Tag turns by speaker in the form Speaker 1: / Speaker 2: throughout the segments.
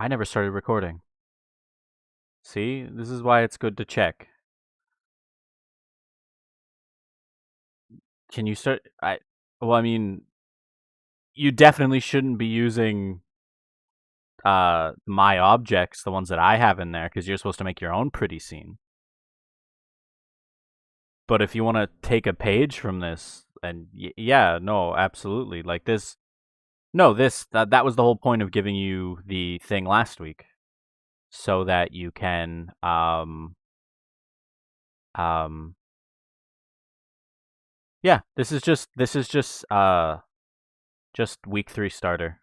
Speaker 1: I never started recording. See, this is why it's good to check. Can you start? Well, I mean, you definitely shouldn't be using my objects, the ones that I have in there, because you're supposed to make your own pretty scene. But if you want to take a page from this, and yeah, no, absolutely, like this. No, that was the whole point of giving you the thing last week, so that you can yeah, this is just week 3 starter.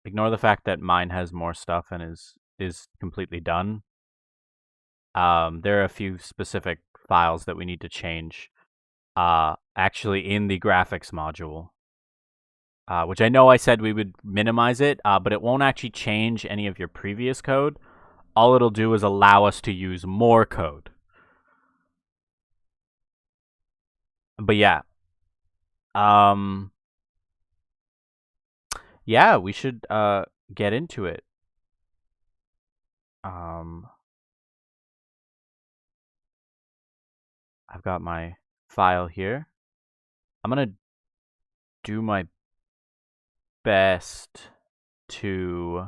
Speaker 1: Ignore the fact that mine has more stuff and is completely done. There are a few specific files that we need to change. Actually, in the graphics module, which I know I said we would minimize it, but it won't actually change any of your previous code. All it'll do is allow us to use more code. But yeah, yeah, we should get into it. I've got my file here. I'm gonna do my best to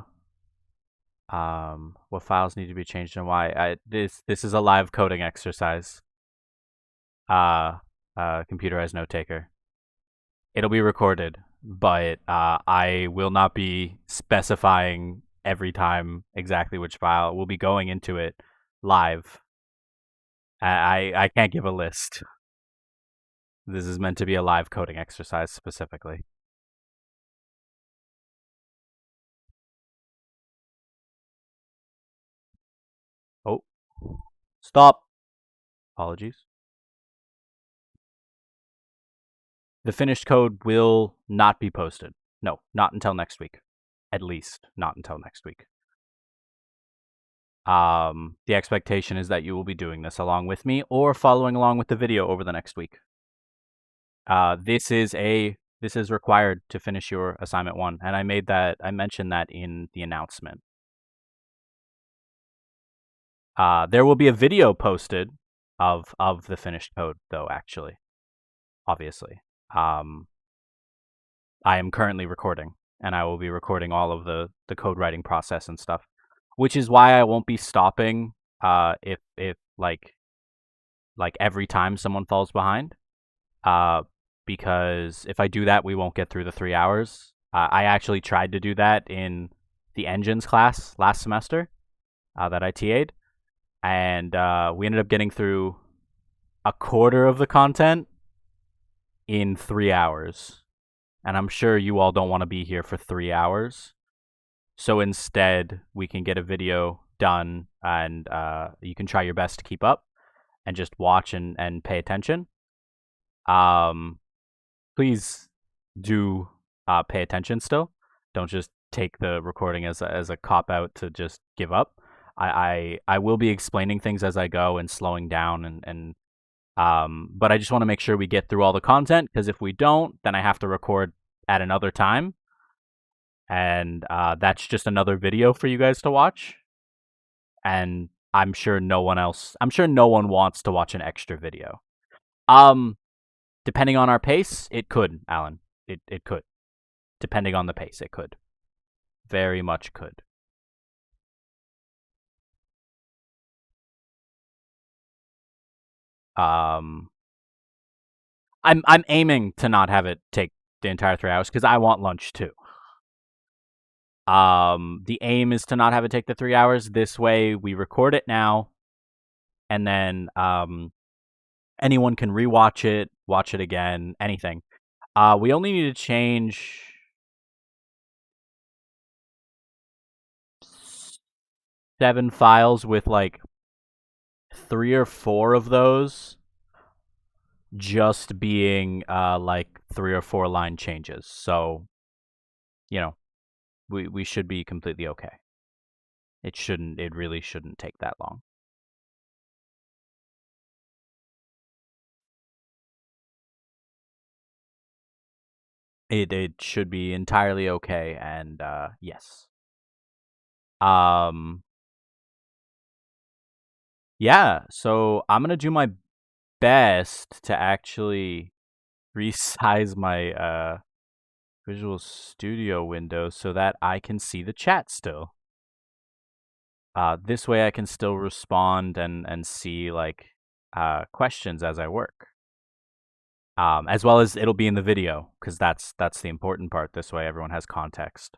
Speaker 1: what files need to be changed and why. This is a live coding exercise. Computerized note taker. It'll be recorded, but I will not be specifying every time exactly which file. We'll be going into it live. I can't give a list. This is meant to be a live coding exercise specifically. Oh, stop. Apologies. The finished code will not be posted. No, not until next week. At least not until next week. The expectation is that you will be doing this along with me or following along with the video over the next week. This is required to finish your assignment 1, and I mentioned that in the announcement. There will be a video posted of the finished code, though. Actually, obviously, I am currently recording, and I will be recording all of the code writing process and stuff, which is why I won't be stopping if like every time someone falls behind. Because if I do that, we won't get through the 3 hours. I actually tried to do that in the engines class last semester that I TA'd, and we ended up getting through a quarter of the content in 3 hours. And I'm sure you all don't want to be here for 3 hours. So instead, we can get a video done, and you can try your best to keep up and just watch and pay attention. Please do pay attention still. Don't just take the recording as a cop out to just give up. I will be explaining things as I go and slowing down and but I just want to make sure we get through all the content, because if we don't, then I have to record at another time, and that's just another video for you guys to watch. And I'm sure no one wants to watch an extra video. Depending on our pace, it could, Alan. It could. Depending on the pace, it could. Very much could. I'm aiming to not have it take the entire 3 hours because I want lunch too. The aim is to not have it take the 3 hours. This way, we record it now, and then anyone can rewatch it, watch it again, anything. We only need to change 7 files with like 3 or 4 of those just being like 3 or 4 line changes. So, you know, we should be completely okay. It really shouldn't take that long. It should be entirely okay, and yes. Yeah, so I'm gonna do my best to actually resize my Visual Studio window so that I can see the chat still. This way I can still respond and see like questions as I work. As well as it'll be in the video because that's the important part. This way everyone has context.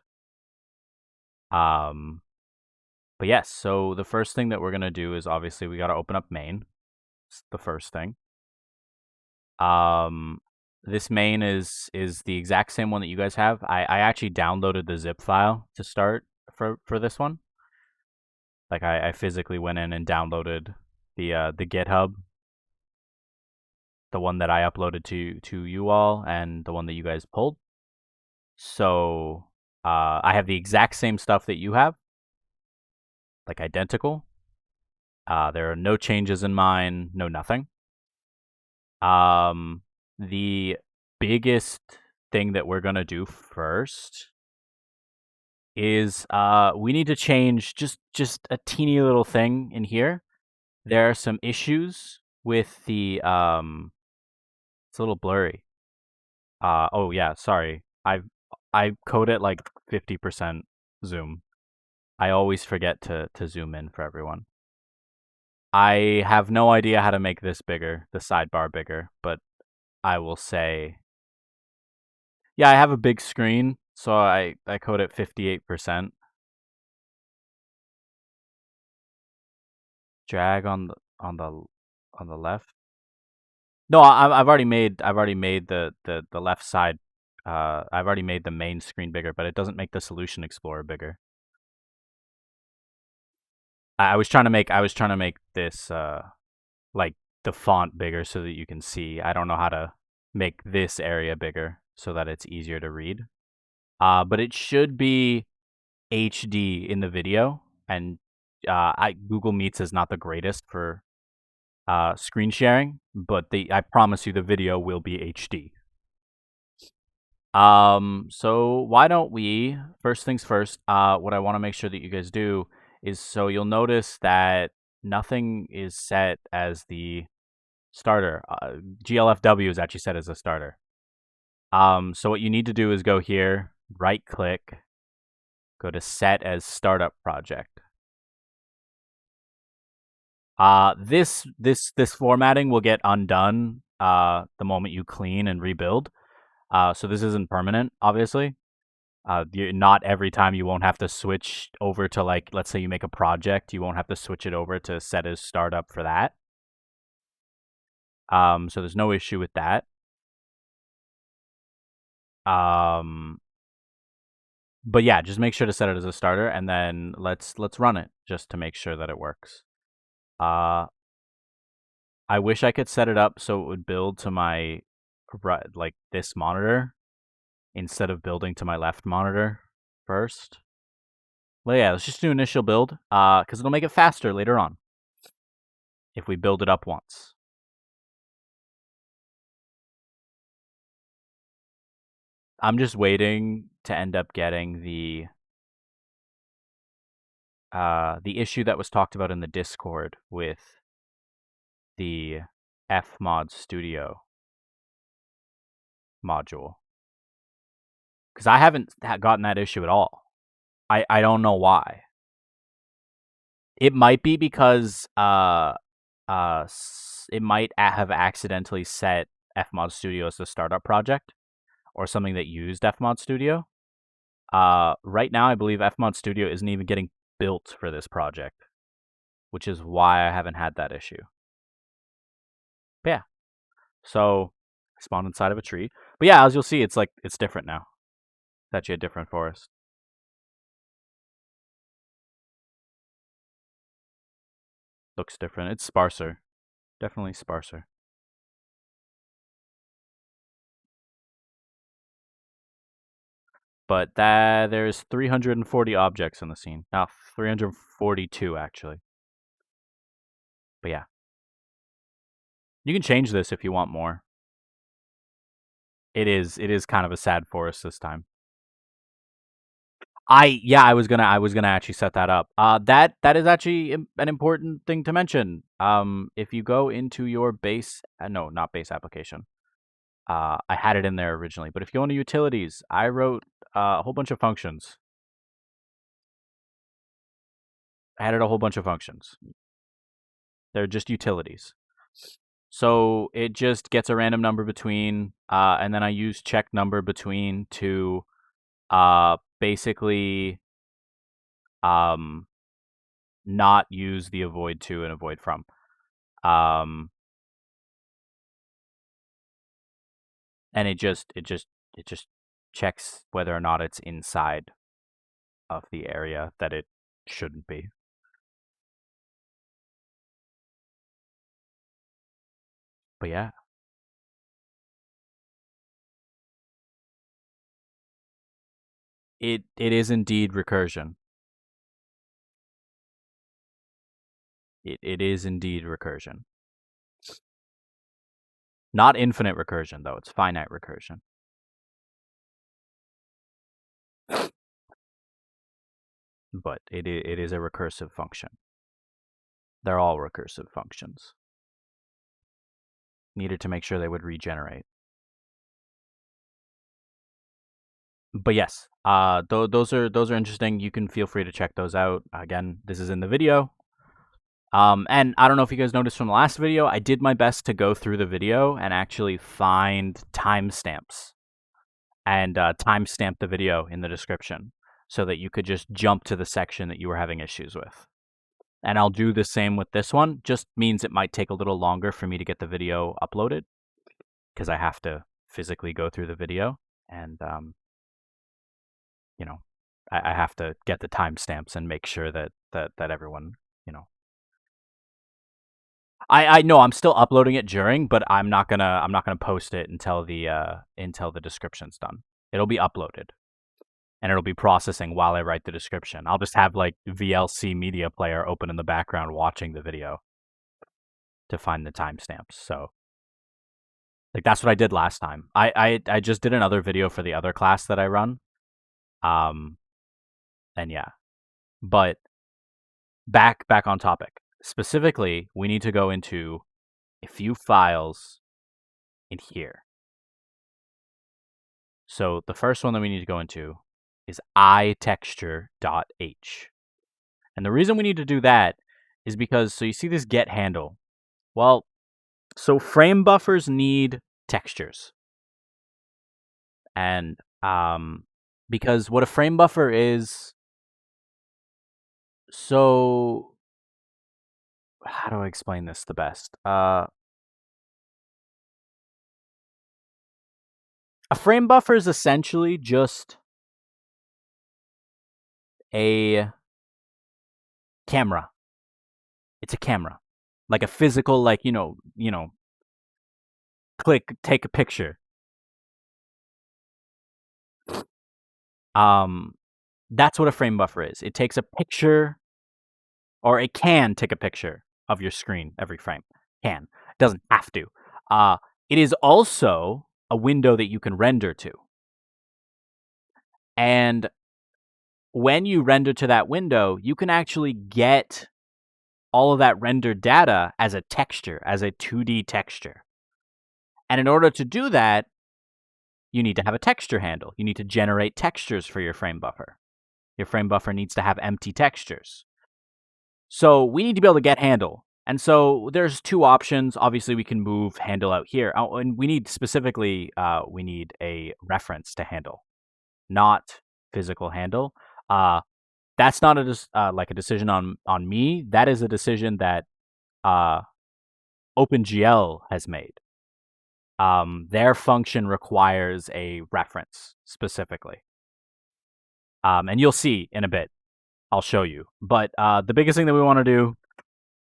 Speaker 1: But yes, so the first thing that we're gonna do is obviously we gotta open up main. It's the first thing. This main is the exact same one that you guys have. I actually downloaded the zip file to start for this one. Like I physically went in and downloaded the GitHub, the one that I uploaded to you all, and the one that you guys pulled. So I have the exact same stuff that you have, like identical. There are no changes in mine, no nothing. The biggest thing that we're gonna do first is we need to change just a teeny little thing in here. There are some issues with the it's a little blurry. Oh yeah, sorry. I code it like 50% zoom. I always forget to zoom in for everyone. I have no idea how to make this bigger, the sidebar bigger, but I will say, yeah, I have a big screen, so I code it 58%. Drag on the left. No, I've already made the left side. I've already made the main screen bigger, but it doesn't make the Solution Explorer bigger. I was trying to make this like the font bigger so that you can see. I don't know how to make this area bigger so that it's easier to read. But it should be HD in the video, and Google Meets is not the greatest for screen sharing, but I promise you the video will be HD. So why don't we, first things first, what I want to make sure that you guys do is, so you'll notice that nothing is set as the starter. GLFW is actually set as a starter. So what you need to do is go here, right click, go to set as startup project. This formatting will get undone the moment you clean and rebuild. So this isn't permanent, obviously. Not every time you won't have to switch over to, like, let's say you make a project, you won't have to switch it over to set as startup for that. So there's no issue with that. But yeah, just make sure to set it as a starter, and then let's run it just to make sure that it works. I wish I could set it up so it would build to my like this monitor instead of building to my left monitor first. Well, yeah, let's just do initial build, because it'll make it faster later on if we build it up once. I'm just waiting to end up getting the issue that was talked about in the Discord with the Fmod Studio module, because I haven't gotten that issue at all. I don't know why. It might be because it might have accidentally set Fmod Studio as the startup project, or something that used Fmod Studio. Right now, I believe Fmod Studio isn't even getting built for this project, which is why I haven't had that issue. But yeah, so I spawned inside of a tree. But yeah, as you'll see, it's different now. It's actually a different forest. Looks different. It's sparser. Definitely sparser. But there's 340 objects in the scene. Now 342 actually. But yeah. You can change this if you want more. It is kind of a sad forest this time. I was gonna actually set that up. That is actually an important thing to mention. If you go into your base, no, not base application. I had it in there originally, but if you go into utilities, I wrote a whole bunch of functions. I added a whole bunch of functions. They're just utilities. So it just gets a random number between, and then I use check number between to basically not use the avoid to and avoid from. And it just checks whether or not it's inside of the area that it shouldn't be. But yeah. It is indeed recursion. It is indeed recursion. Not infinite recursion, though. It's finite recursion. But it is a recursive function. They're all recursive functions. Needed to make sure they would regenerate. But yes, those are interesting. You can feel free to check those out. Again, this is in the video. And I don't know if you guys noticed from the last video, I did my best to go through the video and actually find timestamps and timestamp the video in the description so that you could just jump to the section that you were having issues with. And I'll do the same with this one. Just means it might take a little longer for me to get the video uploaded because I have to physically go through the video and, you know, I have to get the timestamps and make sure that everyone, you know. I know I'm still uploading it during, but I'm not gonna post it until the description's done. It'll be uploaded, and it'll be processing while I write the description. I'll just have like VLC media player open in the background watching the video to find the timestamps. So, like that's what I did last time. I just did another video for the other class that I run, and yeah, but back on topic. Specifically, we need to go into a few files in here. So the first one that we need to go into is ITexture.h. And the reason we need to do that is because, so you see this get handle. Well, so frame buffers need textures. And because what a frame buffer is, so how do I explain this the best? A frame buffer is essentially just a camera. It's a camera, like a physical, like you know, click, take a picture. That's what a frame buffer is. It takes a picture, or it can take a picture of your screen every frame. Can. It doesn't have to. It is also a window that you can render to. And when you render to that window, you can actually get all of that rendered data as a texture, as a 2D texture. And in order to do that, you need to have a texture handle. You need to generate textures for your frame buffer. Your frame buffer needs to have empty textures. So we need to be able to get handle. And so there's two options. Obviously, we can move handle out here. And we need specifically, we need a reference to handle, not physical handle. That's not like a decision on me. That is a decision that OpenGL has made. Their function requires a reference specifically. And you'll see in a bit. I'll show you. But the biggest thing that we want to do,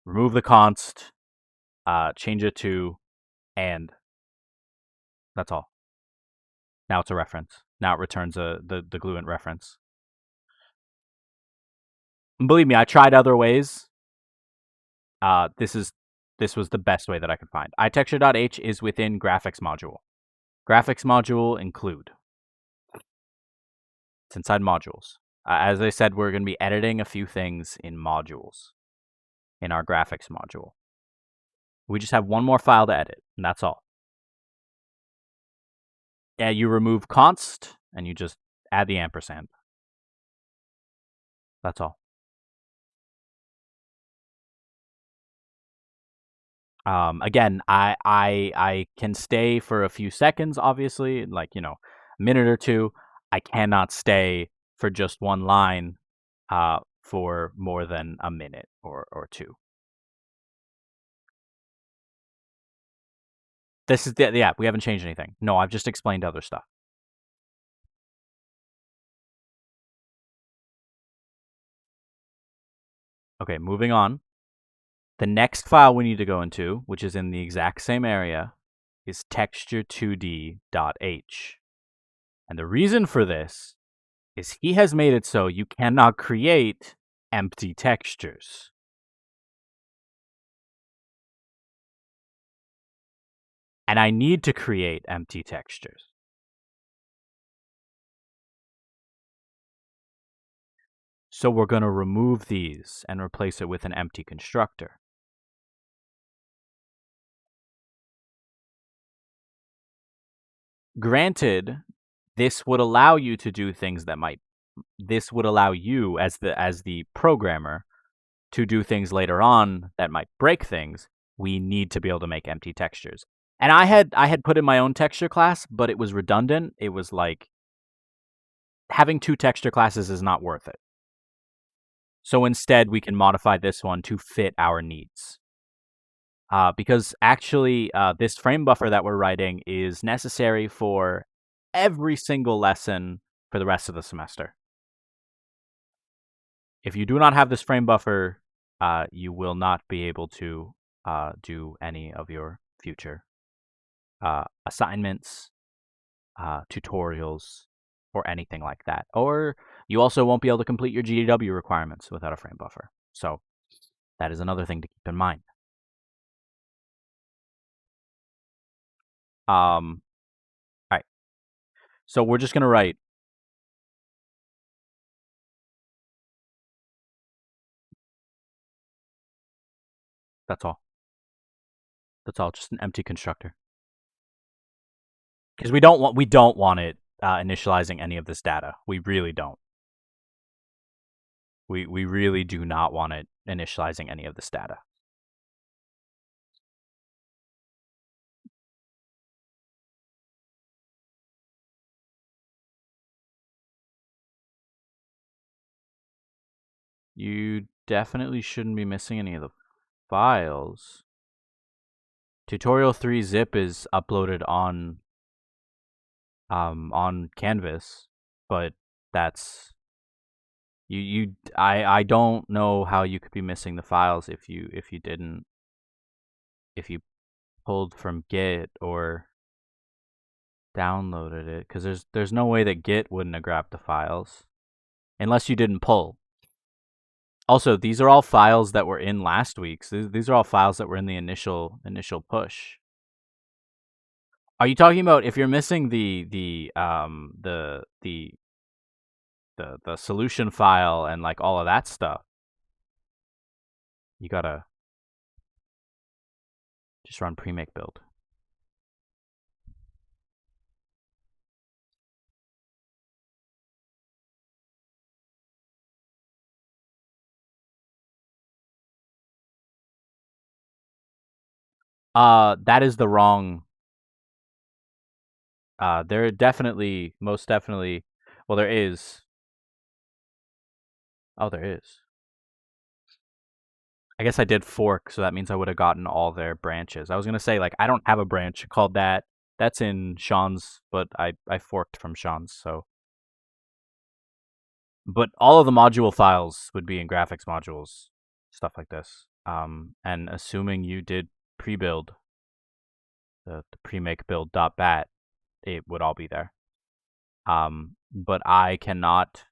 Speaker 1: remove the const, change it to and. That's all. Now it's a reference. Now it returns the GluInt reference. And believe me, I tried other ways. This was the best way that I could find. ITexture.h is within GraphicsModule. GraphicsModule include. It's inside modules. As I said, we're going to be editing a few things in modules in our graphics module. We just have one more file to edit, and that's all. Yeah, you remove const, and you just add the ampersand. That's all. Again, I can stay for a few seconds, obviously, like, a minute or two. I cannot stay for just one line for more than a minute or two. This is yeah, we haven't changed anything. No, I've just explained other stuff. Okay, moving on. The next file we need to go into, which is in the exact same area, is ITexture.h. And the reason for this is he has made it so you cannot create empty textures. And I need to create empty textures. So we're going to remove these and replace it with an empty constructor. Granted, this would allow you to do things that this would allow you as the programmer to do things later on that might break things. We need to be able to make empty textures. And I had put in my own texture class, but it was redundant. It was like having two texture classes is not worth it. So instead, we can modify this one to fit our needs. Because actually, this frame buffer that we're writing is necessary for every single lesson for the rest of the semester. If you do not have this frame buffer, you will not be able to do any of your future assignments, tutorials, or anything like that. Or you also won't be able to complete your GDW requirements without a frame buffer. So that is another thing to keep in mind. All right. So we're just going to write that's all. That's all, just an empty constructor. Because we don't want it initializing any of this data. We really don't. We really do not want it initializing any of this data. You definitely shouldn't be missing any of the files. Tutorial 3 zip is uploaded on Canvas, but that's I don't know how you could be missing the files if you pulled from Git or downloaded it, because there's no way that Git wouldn't have grabbed the files unless you didn't pull. Also, these are all files that were in last week's. These are all files that were in the initial push. Are you talking about if you're missing the solution file and like all of that stuff? You gotta just run premake build. That is the wrong. There definitely, most definitely. Well, there is. Oh, there is. I guess I did fork, so that means I would have gotten all their branches. I was gonna say, like, I don't have a branch called that. That's in Sean's, but I forked from Sean's, so. But all of the module files would be in graphics modules, stuff like this. And assuming you did pre-build, the premake build.bat, it would all be there. But I cannot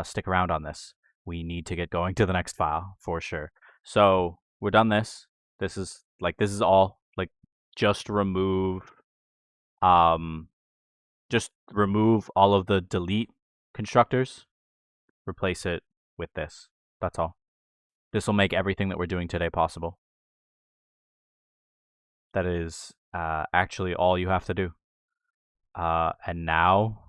Speaker 1: stick around on this. We need to get going to the next file for sure. So we're done this. This is all. Like, just remove all of the delete constructors. replace it with this. That's all. This will make everything that we're doing today possible. That is actually all you have to do. And now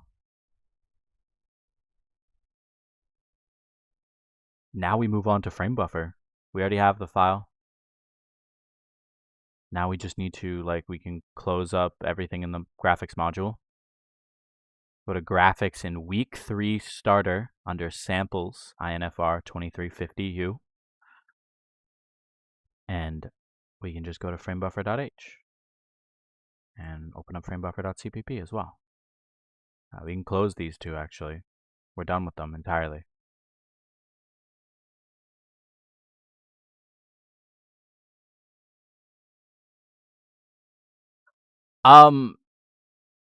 Speaker 1: we move on to Framebuffer. We already have the file. Now we just need to, we can close up everything in the graphics module. Go to graphics in week 3 starter under samples INFR 2350U. And we can just go to Framebuffer.h and open up Framebuffer.cpp as well. We can close these two actually. We're done with them entirely.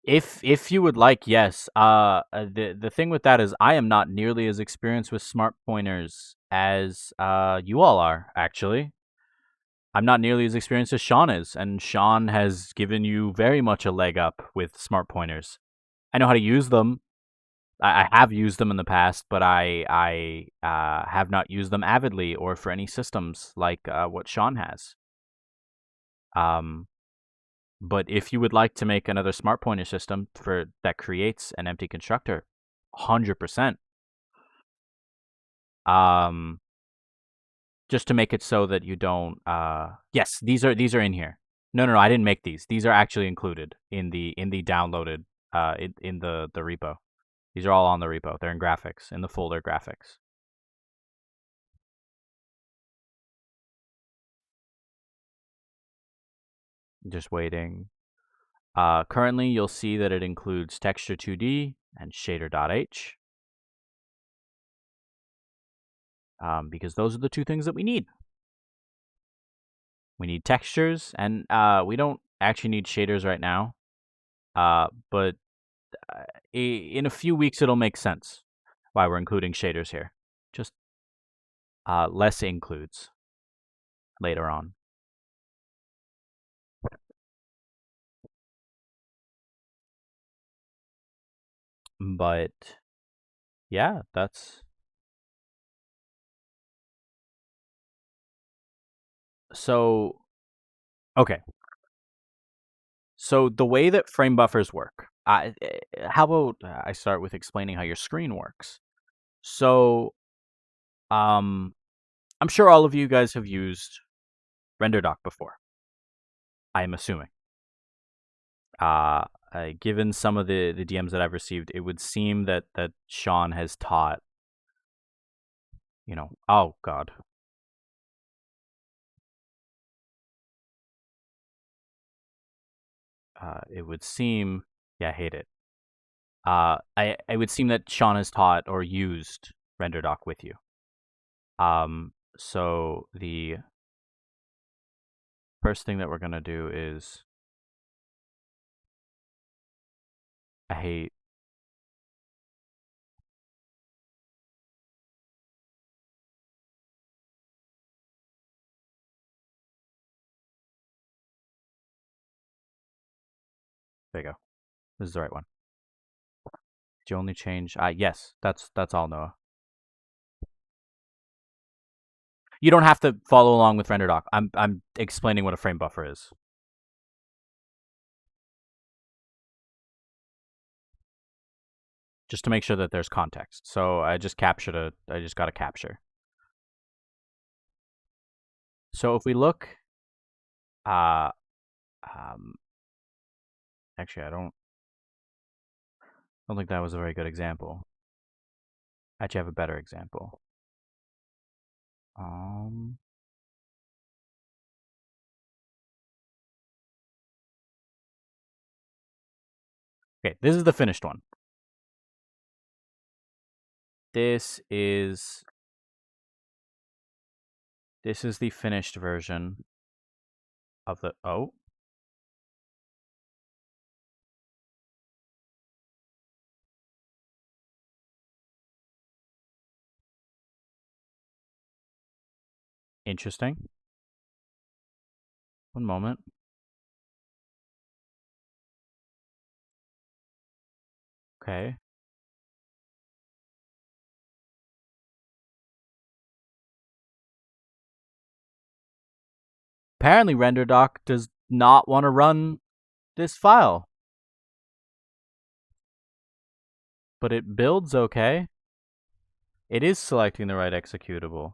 Speaker 1: If you would like, yes. The thing with that is I am not nearly as experienced with smart pointers as you all are, actually. I'm not nearly as experienced as Sean is, and Sean has given you very much a leg up with smart pointers. I know how to use them. I have used them in the past, but I have not used them avidly or for any systems like what Sean has. But if you would like to make another smart pointer system that creates an empty constructor, 100%. Just to make it so that you don't. Yes, these are in here. No, I didn't make these. These are actually included in the downloaded in the repo. These are all on the repo. They're in graphics, in the folder graphics. Just waiting. Currently, you'll see that it includes Texture2D and Shader.h. Because those are the two things that we need. We need textures, and we don't actually need shaders right now. But in a few weeks, it'll make sense why we're including shaders here. Just less includes later on. But yeah, that's so okay. So the way that frame buffers work, how about I start with explaining how your screen works? So, I'm sure all of you guys have used Renderdoc before. I'm assuming. Given some of the DMs that I've received, it would seem that Sean has taught. Oh God. It would seem. Yeah, I hate it. It would seem that Sean has taught or used Renderdoc with you. So the first thing that we're gonna do is I hate. There you go. This is the right one. Did you only change? Yes, that's all, Noah. You don't have to follow along with Renderdoc. I'm explaining what a frame buffer is. Just to make sure that there's context. So I just got a capture. So if we look, actually I don't think that was a very good example. I actually have a better example. Okay, this is the finished one. This is the finished version of the Interesting. One moment. Okay. Apparently Renderdoc does not want to run this file. But it builds okay. It is selecting the right executable.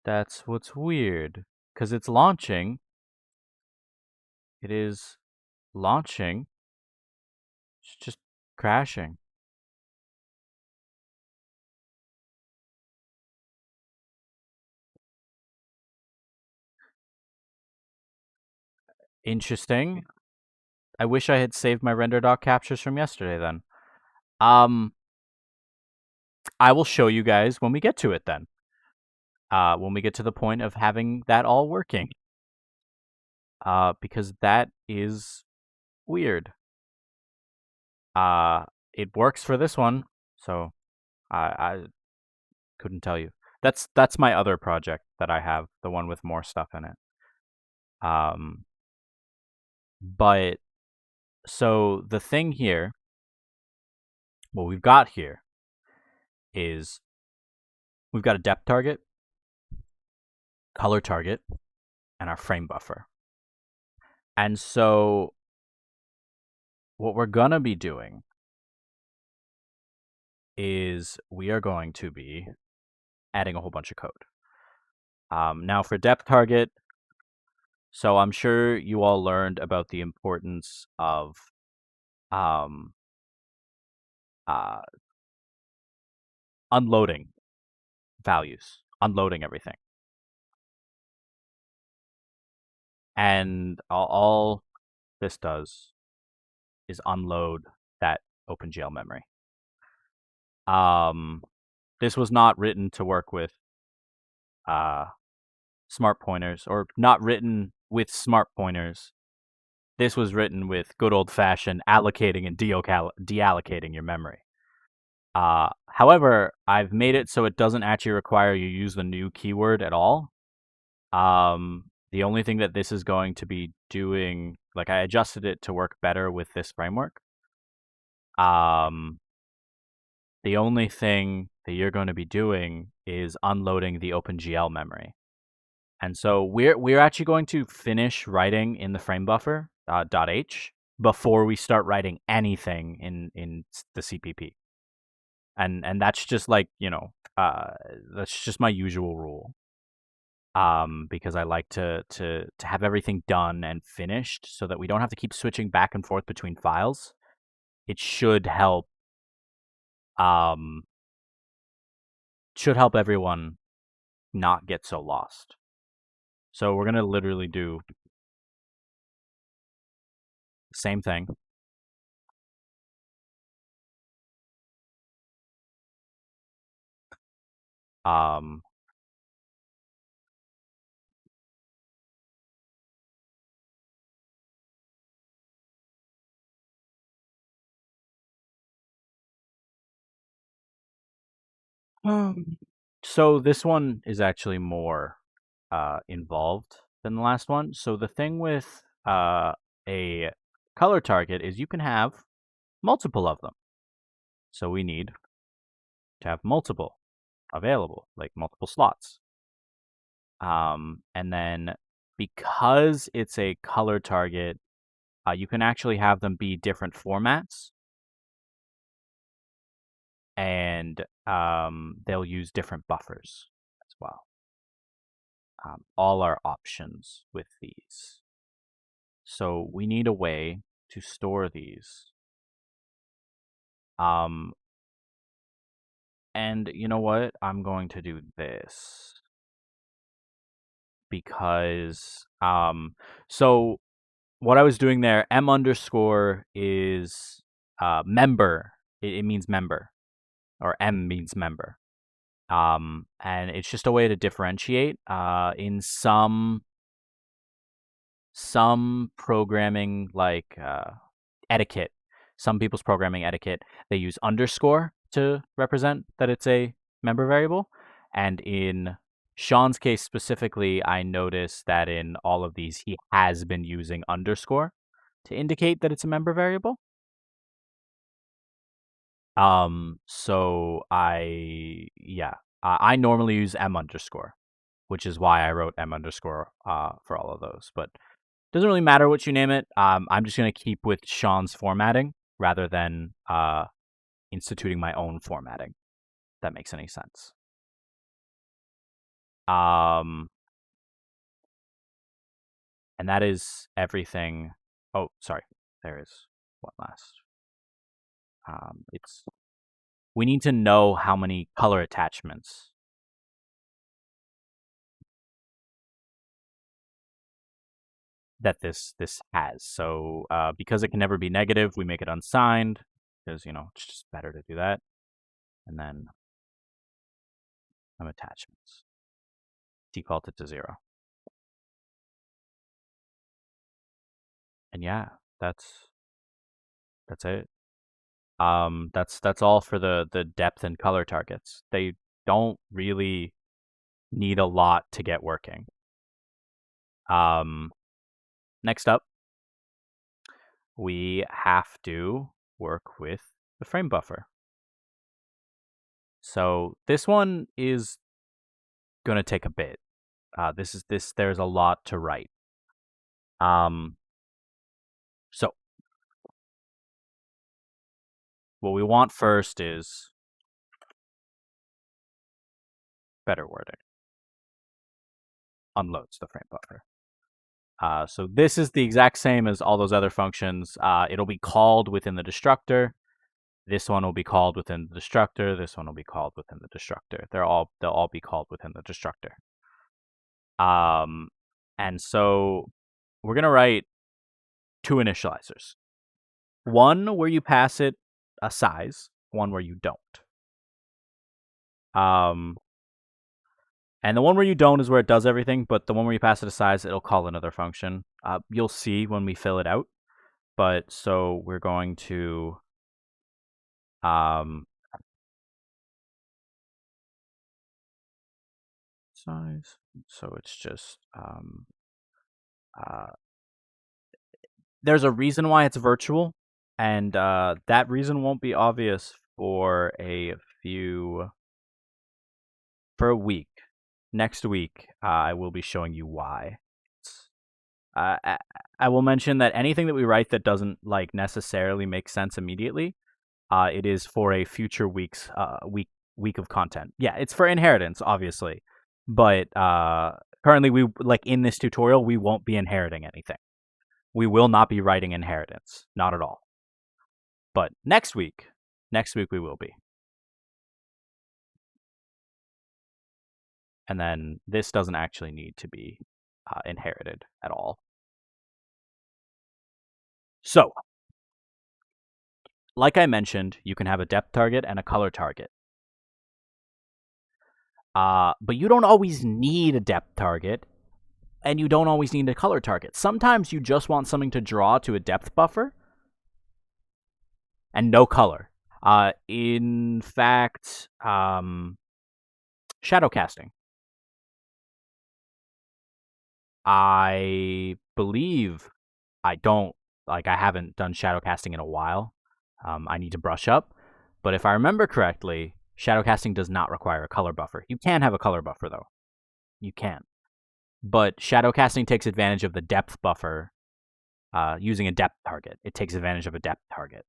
Speaker 1: That's what's weird. Because it's launching. It is launching. It's just crashing. Interesting. I wish I had saved my Renderdoc captures from yesterday then. I will show you guys when we get to it then. When we get to the point of having that all working. Because that is weird. It works for this one, so I couldn't tell you. That's my other project that I have, the one with more stuff in it. But so the thing here, what we've got here is we've got a depth target, color target, and our frame buffer. And so what we're gonna be doing is we are going to be adding a whole bunch of code. Now for depth target, so I'm sure you all learned about the importance of unloading values, unloading everything. And all this does is unload that OpenGL memory. This was not written to work with smart pointers, or not written with smart pointers. This was written with good old-fashioned allocating and deallocating your memory. However, I've made it so it doesn't actually require you use the new keyword at all. The only thing that this is going to be doing, like I adjusted it to work better with this framework. The only thing that you're going to be doing is unloading the OpenGL memory. And so we're actually going to finish writing in the Framebuffer.h before we start writing anything in the CPP. And that's just like, that's just my usual rule. Because I like to have everything done and finished so that we don't have to keep switching back and forth between files. It should help everyone not get so lost. So we're going to literally do the same thing. So this one is actually more involved than the last one. So the thing with a color target is you can have multiple of them. So we need to have multiple available, like multiple slots. And then because it's a color target, you can actually have them be different formats. And they'll use different buffers as well. All our options with these. So we need a way to store these. And you know what? I'm going to do this because so what I was doing there, m underscore is member. It means member, or m means member. And it's just a way to differentiate. In some programming, like etiquette, some people's programming etiquette, they use underscore to represent that it's a member variable. And in Sean's case specifically, I noticed that in all of these, he has been using underscore to indicate that it's a member variable. So I normally use m underscore. which is why I wrote m underscore for all of those. But it doesn't really matter what you name it. I'm just going to keep with Sean's formatting rather than instituting my own formatting, if that makes any sense. And that is everything. Oh, sorry. There is one last. We need to know how many color attachments that this has. So because it can never be negative, we make it unsigned because it's just better to do that. And then attachments. Default it to 0. And yeah, that's it. That's all for the depth and color targets. They don't really need a lot to get working. Next up, we have to work with the frame buffer. So this one is going to take a bit. There's a lot to write. So what we want first is better wording. Unloads the frame buffer. So this is the exact same as all those other functions. It'll be called within the destructor. This one will be called within the destructor. This one will be called within the destructor. They'll all be called within the destructor. And so we're gonna write 2 initializers. One where you pass it a size, one where you don't. And the one where you don't is where it does everything, but the one where you pass it a size, it'll call another function. You'll see when we fill it out. But so we're going to size. So it's just there's a reason why it's virtual, and that reason won't be obvious for a week. Next week, I will be showing you why. I will mention that anything that we write that doesn't necessarily make sense immediately, it is for a future week of content. Yeah, it's for inheritance, obviously, but currently we in this tutorial we won't be inheriting anything. We will not be writing inheritance, not at all. But next week we will be. And then this doesn't actually need to be inherited at all. So, like I mentioned, you can have a depth target and a color target. But you don't always need a depth target, and you don't always need a color target. Sometimes you just want something to draw to a depth buffer and no color. In fact, shadow casting. I believe I haven't done shadow casting in a while. I need to brush up. But if I remember correctly, shadow casting does not require a color buffer. You can have a color buffer, though. You can. But shadow casting takes advantage of the depth buffer using a depth target. It takes advantage of a depth target.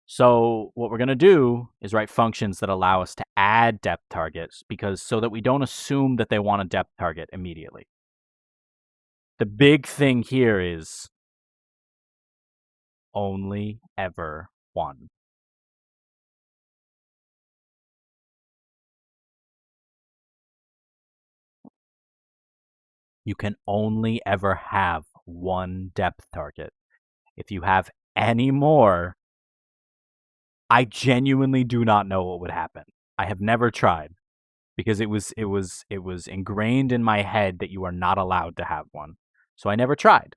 Speaker 1: So what we're going to do is write functions that allow us to add depth targets so that we don't assume that they want a depth target immediately. The big thing here is only ever one. You can only ever have one depth target. If you have any more, I genuinely do not know what would happen. I have never tried because it was ingrained in my head that you are not allowed to have one. So I never tried.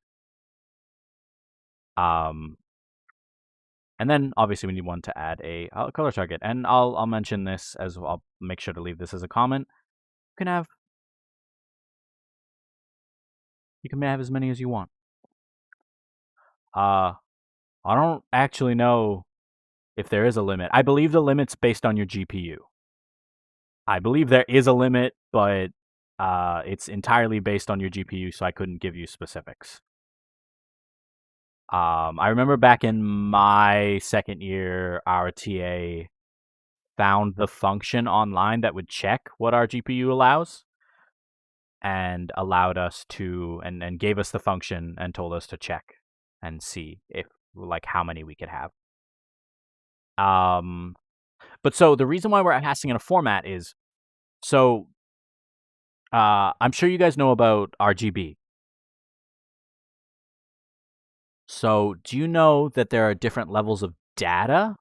Speaker 1: And then obviously we need one to add a color target, and I'll mention this as well. I'll make sure to leave this as a comment. You can have as many as you want. I don't actually know if there is a limit. I believe the limit's based on your GPU. I believe there is a limit, but it's entirely based on your GPU, so I couldn't give you specifics. I remember back in my second year, our TA found the function online that would check what our GPU allows and allowed us to, and gave us the function and told us to check and see if, like, how many we could have. But so the reason why we're passing in a format is, so I'm sure you guys know about RGB. So do you know that there are different levels of data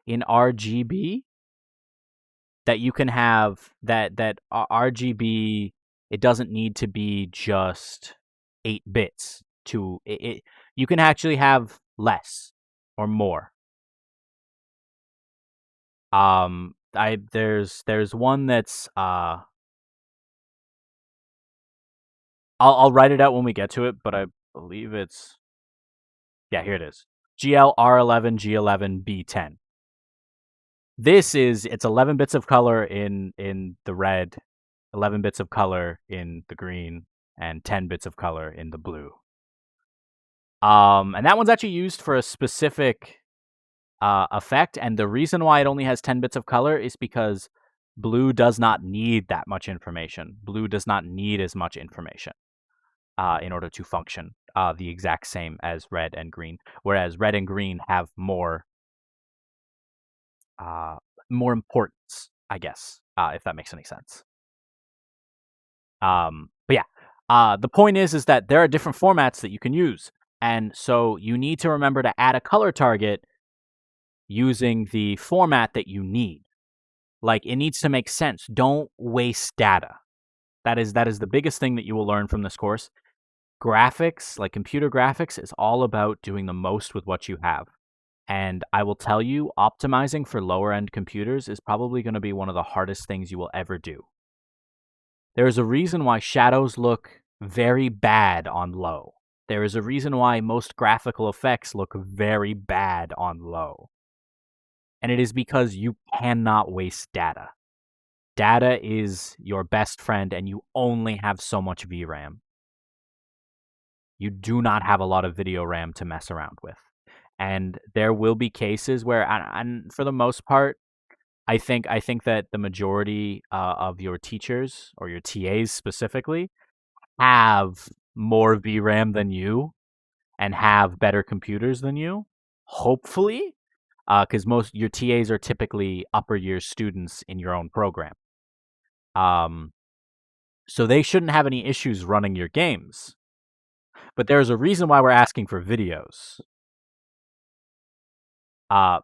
Speaker 1: in RGB that you can have, that RGB, it doesn't need to be just 8 bits to it, you can actually have less or more. There's one that's I'll write it out when we get to it, but I believe it's, yeah, here it is. GL R11 G11 B10. It's 11 bits of color in the red, 11 bits of color in the green, and 10 bits of color in the blue. And that one's actually used for a specific effect, and the reason why it only has 10 bits of color is because blue does not need that much information. Blue does not need as much information in order to function the exact same as red and green, whereas red and green have more importance, I guess, if that makes any sense. But yeah, the point is that there are different formats that you can use, and so you need to remember to add a color target using the format that you need. Like, it needs to make sense. Don't waste data. That is the biggest thing that you will learn from this course. Graphics, like computer graphics, is all about doing the most with what you have. And I will tell you, optimizing for lower end computers is probably going to be one of the hardest things you will ever do. There is a reason why shadows look very bad on low. There is a reason why most graphical effects look very bad on low. And it is because you cannot waste data. Data is your best friend, and you only have so much VRAM. You do not have a lot of video RAM to mess around with. And there will be cases where, and for the most part, I think that the majority of your teachers, or your TAs specifically, have more VRAM than you and have better computers than you, hopefully, because most your TAs are typically upper year students in your own program. So they shouldn't have any issues running your games. But there's a reason why we're asking for videos.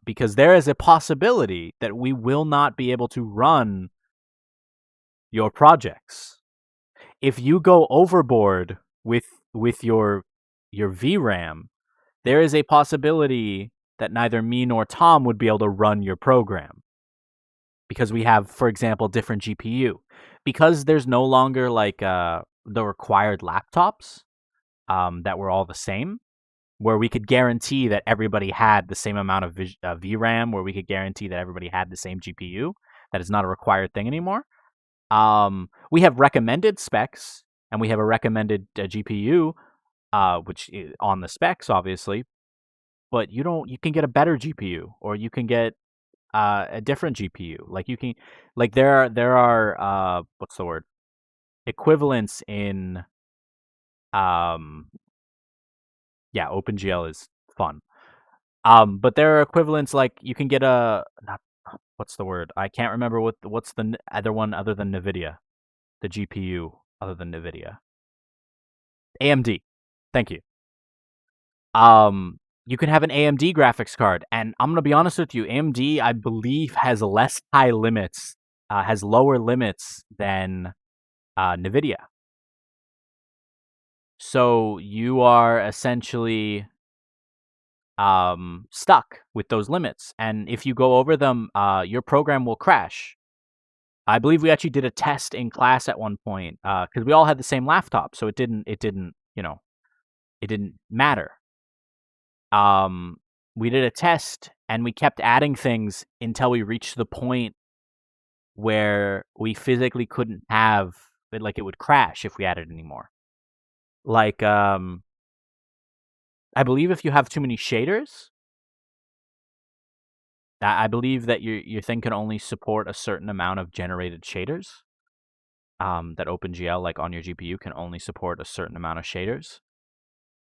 Speaker 1: Because there is a possibility that we will not be able to run your projects. If you go overboard with your VRAM, there is a possibility that neither me nor Tom would be able to run your program. Because we have, for example, different GPU. Because there's no longer like the required laptops that were all the same, where we could guarantee that everybody had the same amount of VRAM, where we could guarantee that everybody had the same GPU. That is not a required thing anymore. We have recommended specs, and we have a recommended GPU, which is on the specs, obviously. But you can get a better GPU, or you can get a different GPU. Like you can, like there are what's the word? Equivalents in yeah, OpenGL is fun. But there are equivalents, like you can get what's the word? I can't remember what's the other one other than NVIDIA, the GPU other than NVIDIA. AMD. Thank you. You can have an AMD graphics card, and I'm gonna be honest with you, AMD, I believe, has less high limits, has lower limits than NVIDIA. So you are essentially stuck with those limits, and if you go over them, your program will crash. I believe we actually did a test in class at one point, because we all had the same laptop, so it didn't matter. We did a test, and we kept adding things until we reached the point where we physically couldn't have like it would crash if we added any more. Like I believe if you have too many shaders, I believe that your thing can only support a certain amount of generated shaders. That OpenGL, like on your GPU, can only support a certain amount of shaders.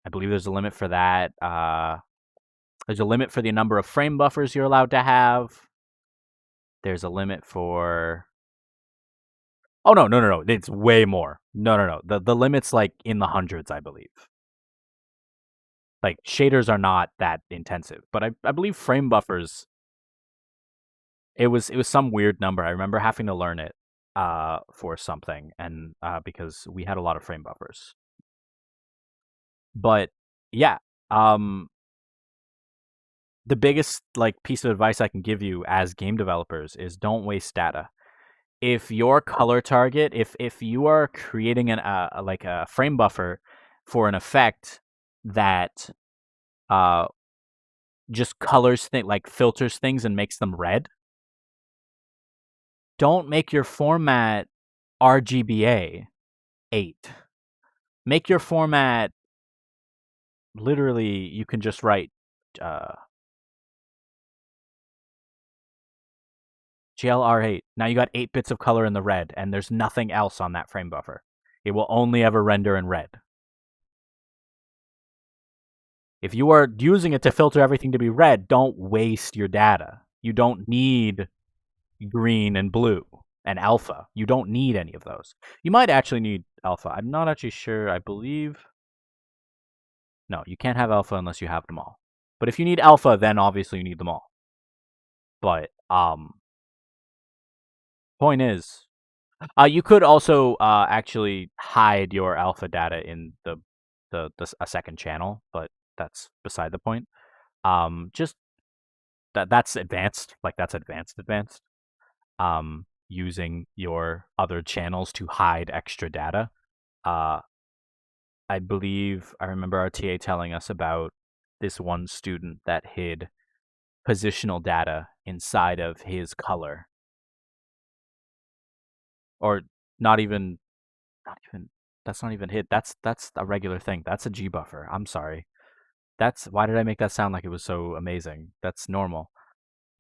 Speaker 1: I believe there's a limit for that. There's a limit for the number of frame buffers you're allowed to have. There's a limit for... Oh, no. It's way more. No. The limit's like in the hundreds, I believe. Like, shaders are not that intensive. But I believe frame buffers... It was some weird number. I remember having to learn it for something, and because we had a lot of frame buffers. But yeah, the biggest like piece of advice I can give you as game developers is don't waste data. If your color target, if you are creating like a frame buffer for an effect that just colors like filters things and makes them red, don't make your format RGBA 8. Make your format literally, you can just write GLR8. Now you got 8 bits of color in the red, and there's nothing else on that frame buffer. It will only ever render in red. If you are using it to filter everything to be red, don't waste your data. You don't need green and blue and alpha. You don't need any of those. You might actually need alpha. I'm not actually sure. I believe... No, you can't have alpha unless you have them all. But if you need alpha, then obviously you need them all. But, point is, you could also actually hide your alpha data in a second channel, but that's beside the point. Just that's advanced, like that's advanced. Using your other channels to hide extra data. I believe I remember our TA telling us about this one student that hid positional data inside of his color. Or not even that's not even hid. That's a regular thing. That's a G buffer. I'm sorry. Why did I make that sound like it was so amazing? That's normal.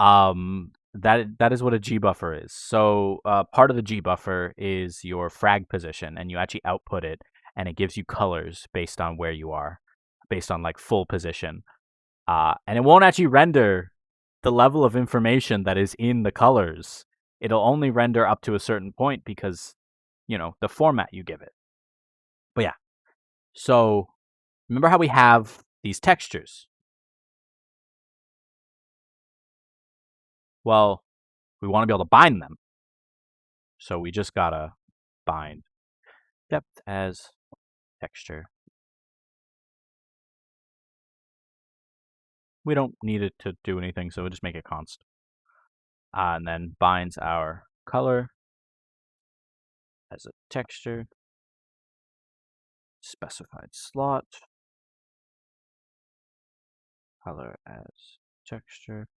Speaker 1: That is what a G buffer is. So part of the G buffer is your frag position, and you actually output it, and it gives you colors based on where you are, based on like full position. And it won't actually render the level of information that is in the colors. It'll only render up to a certain point because, the format you give it. But yeah, so remember how we have these textures? Well, we want to be able to bind them. So we just gotta bind depth as texture. We don't need it to do anything, so we'll just make it const. And then binds our color as a texture, specified slot, color as texture,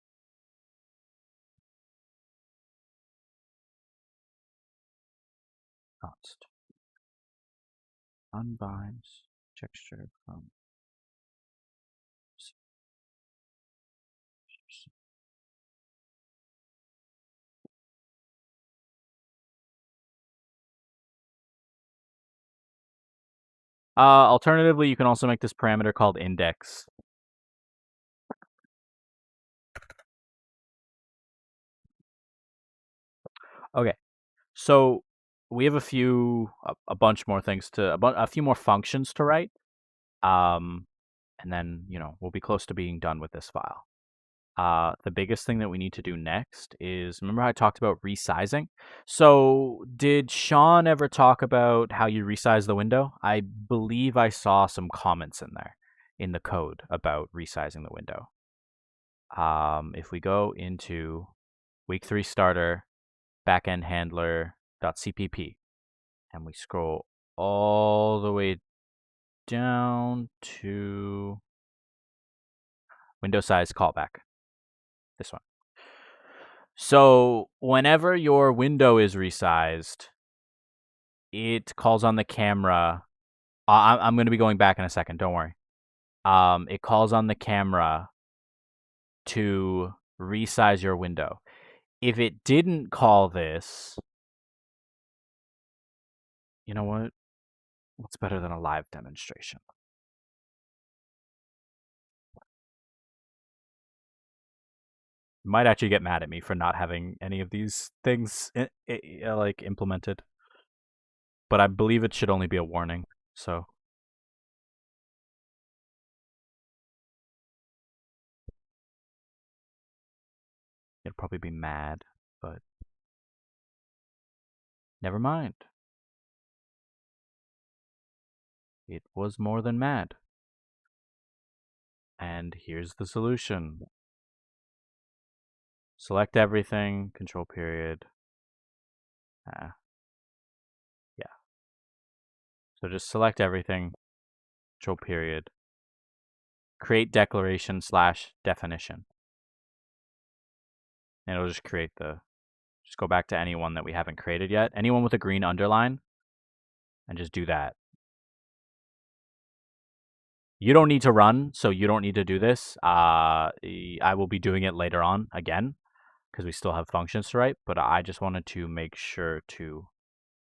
Speaker 1: const. Unbinds texture from alternatively, you can also make this parameter called index. Okay, so we have a bunch more things a few more functions to write. And then, we'll be close to being done with this file. The biggest thing that we need to do next is, remember how I talked about resizing? So did Sean ever talk about how you resize the window? I believe I saw some comments in there in the code about resizing the window. If we go into week 3 starter, BackendHandler.cpp, and we scroll all the way down to window size callback. This one. So whenever your window is resized, it calls on the camera. I'm going to be going back in a second. Don't worry. It calls on the camera to resize your window. If it didn't call this, you know what? What's better than a live demonstration? You might actually get mad at me for not having any of these things like implemented. But I believe it should only be a warning, so. It'll probably be mad, but never mind. It was more than mad. And here's the solution. Select everything, control period. Yeah. So just select everything, control period. Create declaration / definition. And it'll just create just go back to anyone that we haven't created yet. Anyone with a green underline, and just do that. You don't need to run, so you don't need to do this. I will be doing it later on again, because we still have functions to write, but I just wanted to make sure to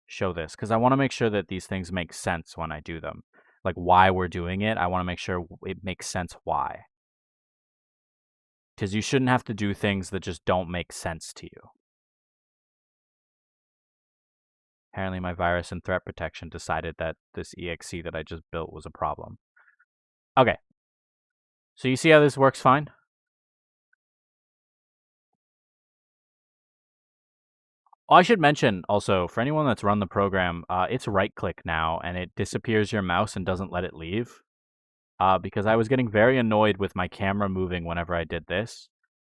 Speaker 1: show this, because I want to make sure that these things make sense when I do them. Like why we're doing it, I want to make sure it makes sense why. Because you shouldn't have to do things that just don't make sense to you. Apparently my virus and threat protection decided that this exe that I just built was a problem. Okay. So you see how this works fine? Oh, I should mention also, for anyone that's run the program, it's right-click now, and it disappears your mouse and doesn't let it leave. Because I was getting very annoyed with my camera moving whenever I did this.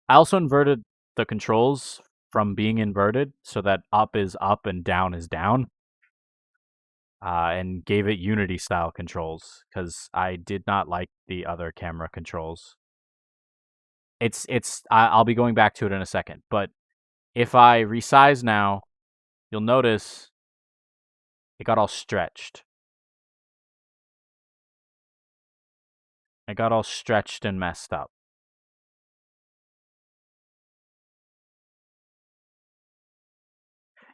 Speaker 1: I also inverted the controls from being inverted so that up is up and down is down. And gave it Unity style controls because I did not like the other camera controls. I'll be going back to it in a second, but if I resize now, you'll notice it got all stretched. It got all stretched and messed up.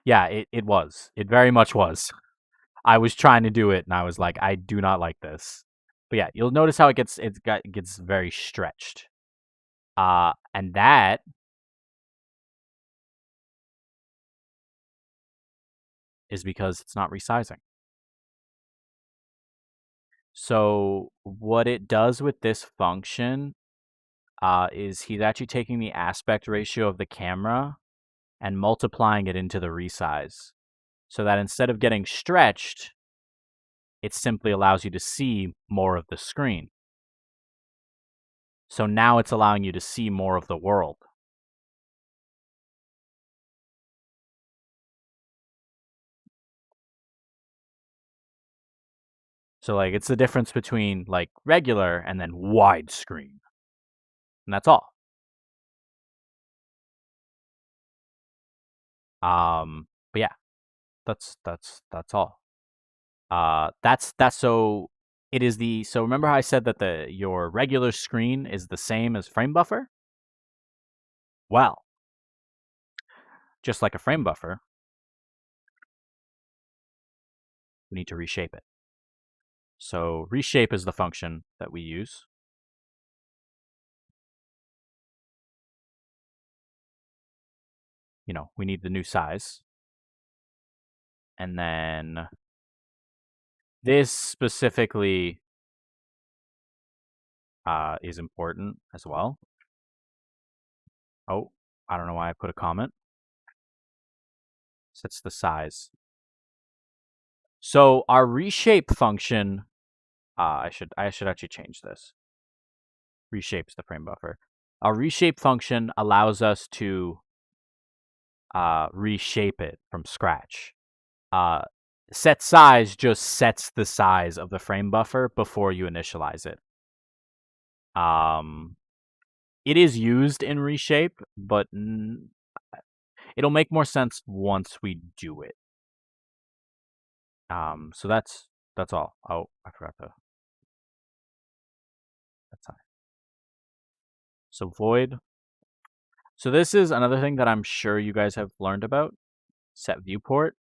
Speaker 1: Yeah, it was. It very much was. I was trying to do it, and I was like, I do not like this. But yeah, you'll notice how it gets very stretched. And that is because it's not resizing. So what it does with this function is he's actually taking the aspect ratio of the camera and multiplying it into the resize. So that instead of getting stretched, it simply allows you to see more of the screen. So now it's allowing you to see more of the world. So like it's the difference between like regular and then widescreen. And that's all. But yeah, that's all. That's so it is so remember how I said that your regular screen is the same as Framebuffer? Well, just like a Framebuffer, we need to reshape it. So reshape is the function that we use. You know, we need the new size. And then this specifically is important as well. Oh, I don't know why I put a comment. Sets the size. So our reshape function, I should actually change this. Reshapes the frame buffer. Our reshape function allows us to reshape it from scratch. Set size just sets the size of the frame buffer before you initialize it. It is used in reshape, but it'll make more sense once we do it. So that's all. Oh, I forgot to. That's fine. So void. So this is another thing that I'm sure you guys have learned about. Set viewport.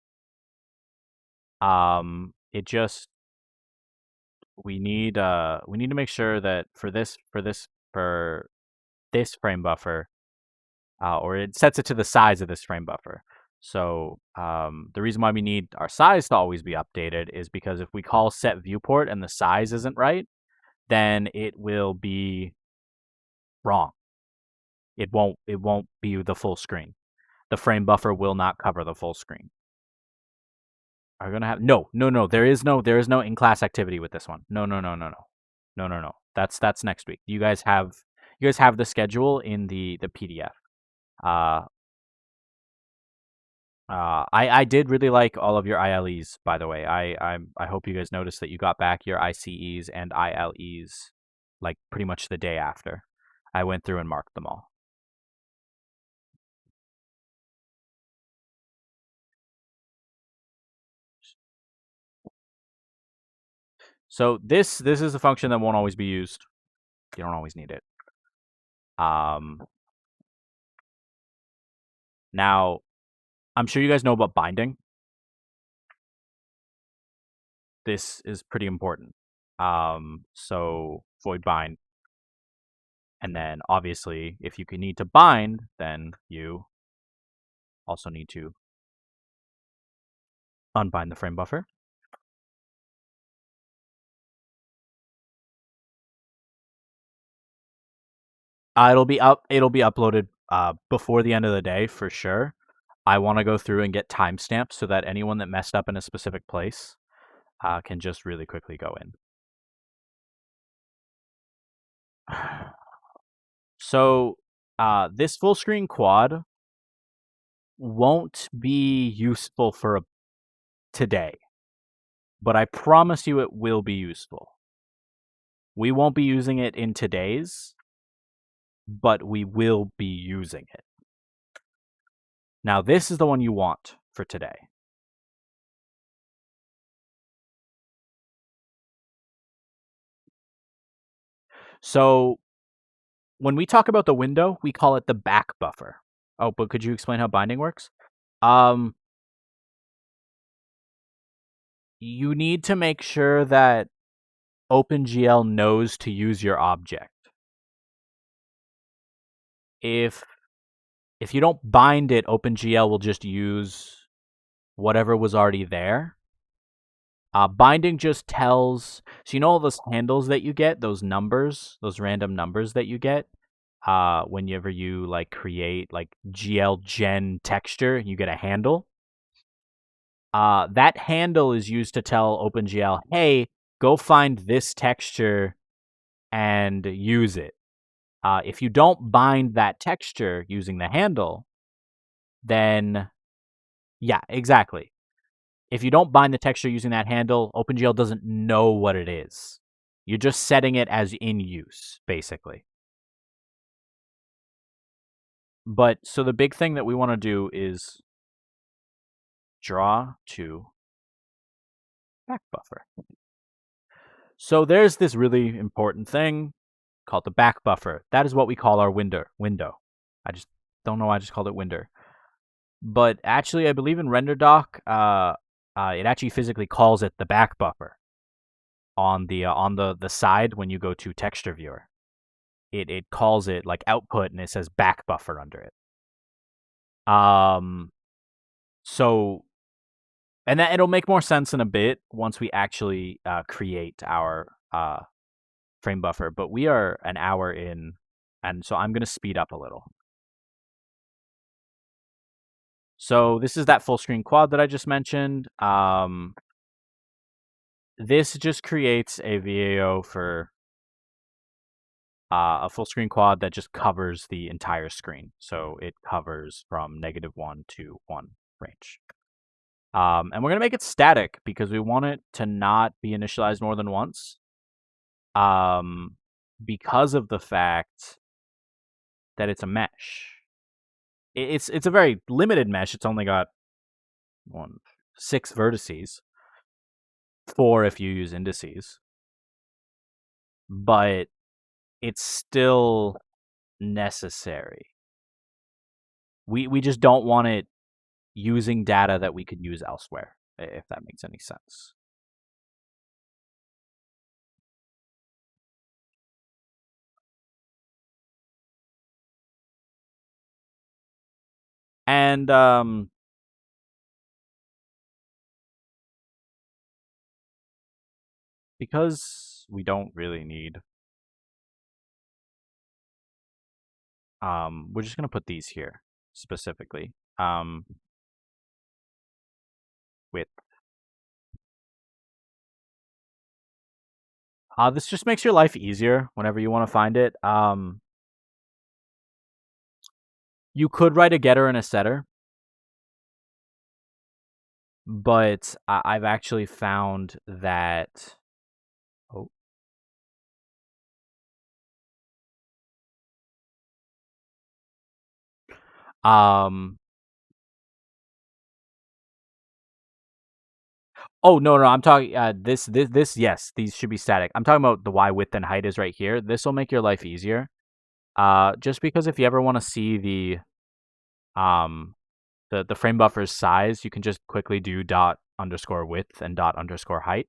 Speaker 1: It just we need to make sure that for this frame buffer, or it sets it to the size of this frame buffer. So the reason why we need our size to always be updated is because if we call set viewport and the size isn't right, then it will be wrong. It won't be the full screen. The frame buffer will not cover the full screen. Are we gonna have no. There is no in-class activity with this one. No. That's next week. You guys have the schedule in the PDF. I did really like all of your ILEs, by the way. I hope you guys noticed that you got back your ICEs and ILEs like pretty much the day after. I went through and marked them all. So this is a function that won't always be used. You don't always need it. Now, I'm sure you guys know about binding. This is pretty important. So void bind. And then obviously, if you need to bind, then you also need to unbind the frame buffer. It'll be uploaded before the end of the day for sure. I want to go through and get timestamps so that anyone that messed up in a specific place can just really quickly go in. So this full screen quad won't be useful for today, but I promise you it will be useful. We won't be using it in today's, but we will be using it. Now, this is the one you want for today. So when we talk about the window, we call it the back buffer. Oh, but could you explain how binding works? You need to make sure that OpenGL knows to use your object. If you don't bind it, OpenGL will just use whatever was already there. Binding just tells, so you know all those handles that you get, those numbers, those random numbers that you get, whenever you like create like GL gen texture, you get a handle. That handle is used to tell OpenGL, hey, go find this texture and use it. If you don't bind that texture using the handle, then yeah, exactly. If you don't bind the texture using that handle, OpenGL doesn't know what it is. You're just setting it as in use, basically. But so the big thing that we want to do is draw to back buffer. So there's this really important thing called the back buffer. That is what we call our window. I just don't know why I just called it window. But actually, I believe in Renderdoc, it actually physically calls it the back buffer on the side when you go to texture viewer. It calls it like output and it says back buffer under it. So, and that it'll make more sense in a bit once we actually create our frame buffer. But we are an hour in, and so I'm gonna speed up a little. So this is that full screen quad that I just mentioned. This just creates a VAO for a full screen quad that just covers the entire screen. So it covers from -1 to 1 range. And we're going to make it static because we want it to not be initialized more than once. Because of the fact that it's a mesh. It's a very limited mesh. It's only got 6 vertices. 4 if you use indices. But it's still necessary. We just don't want it using data that we could use elsewhere, if that makes any sense. And because we don't really need, we're just gonna put these here specifically. Width. This just makes your life easier whenever you want to find it. You could write a getter and a setter, but I've actually found that. Oh. Oh no, I'm talking this. Yes, these should be static. I'm talking about the Y width and height is right here. This will make your life easier. Just because if you ever want to see the frame buffer's size, you can just quickly do ._width and ._height.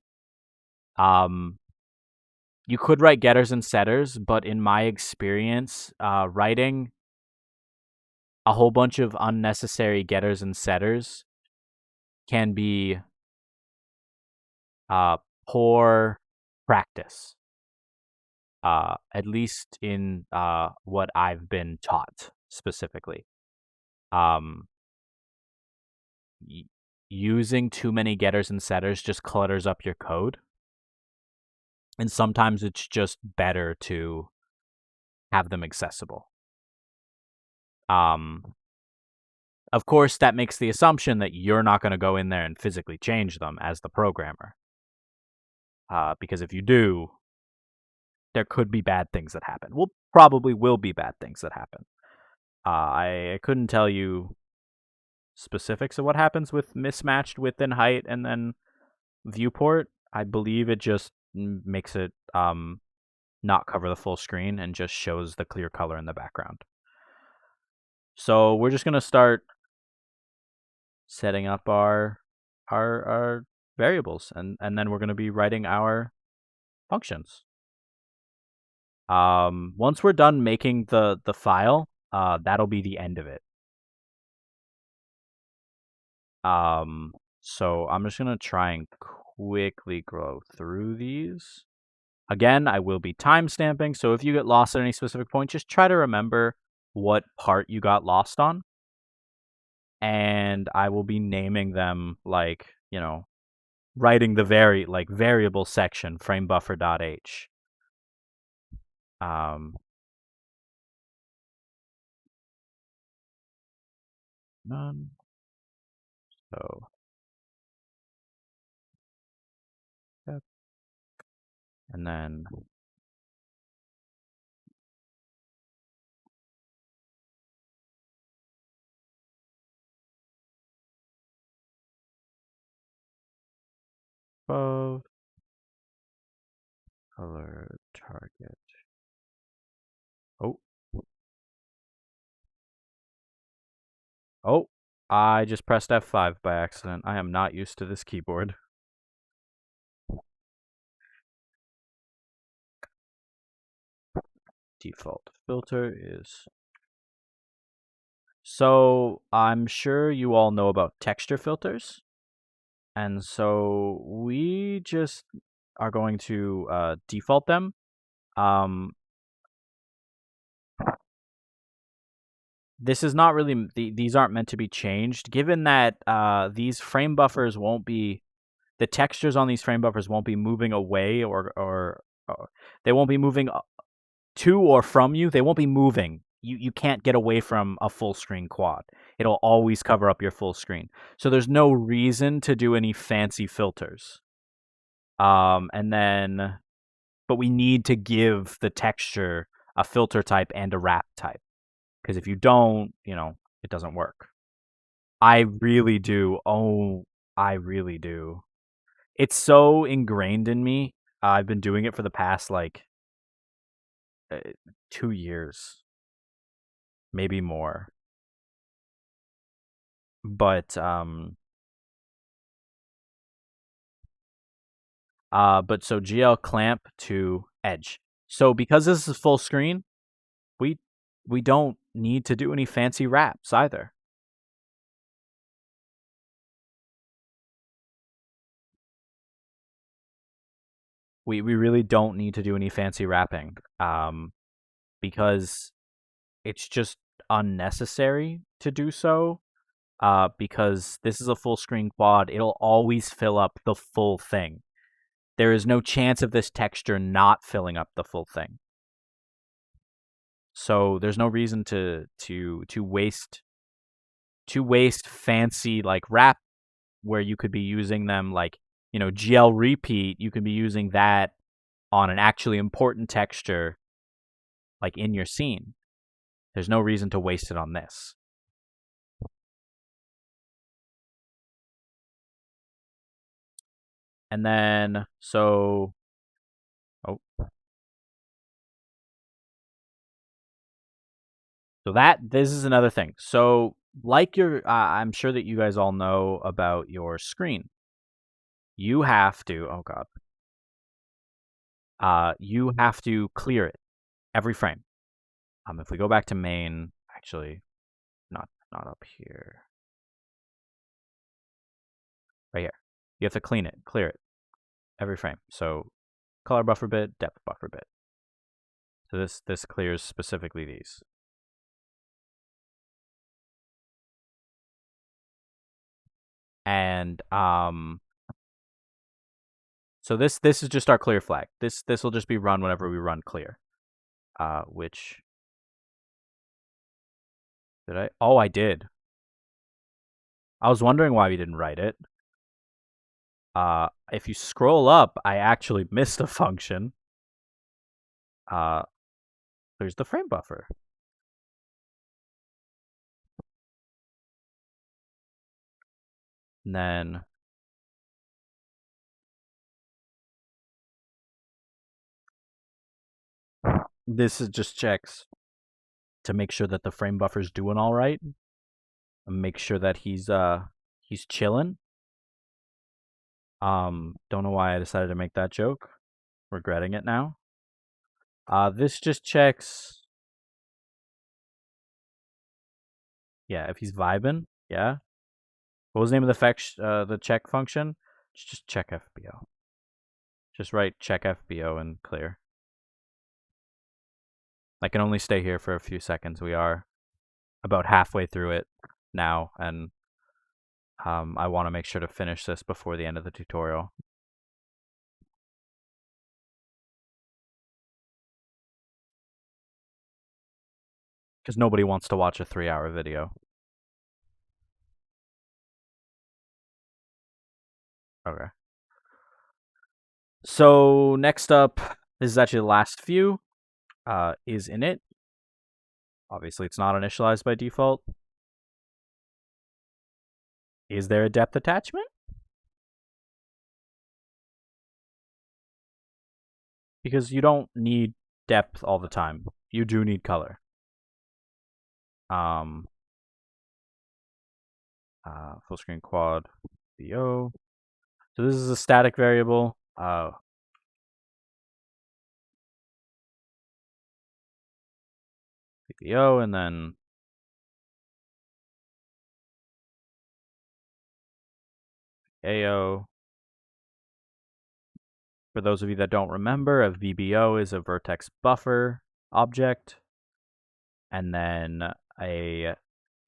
Speaker 1: You could write getters and setters, but in my experience, writing a whole bunch of unnecessary getters and setters can be poor practice. At least in what I've been taught specifically. Using too many getters and setters just clutters up your code. And sometimes it's just better to have them accessible. Of course, that makes the assumption that you're not going to go in there and physically change them as the programmer. Because if you do, there could be bad things that happen. Well, probably will be bad things that happen. I couldn't tell you specifics of what happens with mismatched width and height and then viewport. I believe it just makes it not cover the full screen and just shows the clear color in the background. So we're just going to start setting up our variables, and then we're going to be writing our functions. Once we're done making the file, that'll be the end of it. So I'm just going to try and quickly go through these. Again, I will be timestamping, so if you get lost at any specific point, just try to remember what part you got lost on. And I will be naming them like, writing the variable section, Framebuffer.h. None. So, yep. And then above ColorTarget. Oh, I just pressed F5 by accident. I am not used to this keyboard. Default filter is... So I'm sure you all know about texture filters. And so we just are going to default them. This is not really, these aren't meant to be changed, given that these frame buffers won't be, the textures on these frame buffers won't be moving away or they won't be moving to or from you. They won't be moving. You can't get away from a full screen quad. It'll always cover up your full screen. So there's no reason to do any fancy filters. And then, but we need to give the texture a filter type and a wrap type. Because if you don't, it doesn't work. I really do. Oh, I really do. It's so ingrained in me. I've been doing it for the past like 2 years, maybe more. But so GL clamp to edge. So because this is full screen, we don't need to do any fancy wraps either. We really don't need to do any fancy wrapping, because it's just unnecessary to do so. Because this is a full screen quad, it'll always fill up the full thing. There is no chance of this texture not filling up the full thing. So there's no reason to waste fancy like wrap where you could be using them like, GL repeat, you could be using that on an actually important texture like in your scene. There's no reason to waste it on this. And then so this is another thing. So like I'm sure that you guys all know about your screen. You have to, you have to clear it every frame. If we go back to main, actually, not up here, right here. You have to clear it every frame. So color buffer bit, depth buffer bit. So this clears specifically these. And so this is just our clear flag. This will just be run whenever we run clear. Which did I? Oh, I did. I was wondering why we didn't write it. If you scroll up, I actually missed a function. There's the frame buffer. And then this is just checks to make sure that the frame buffer's doing all right. And make sure that he's chilling. Don't know why I decided to make that joke. Regretting it now. This just checks. Yeah, if he's vibing, yeah. What was the name of the check function? Just check FBO. Just write check FBO and clear. I can only stay here for a few seconds. We are about halfway through it now, and I want to make sure to finish this before the end of the tutorial. Because nobody wants to watch a 3-hour video. Okay. So next up, this is actually the last few, is init. Obviously, it's not initialized by default. Is there a depth attachment? Because you don't need depth all the time. You do need color. Full screen quad BO. So this is a static variable. BO and then AO. For those of you that don't remember, a VBO is a vertex buffer object, and then a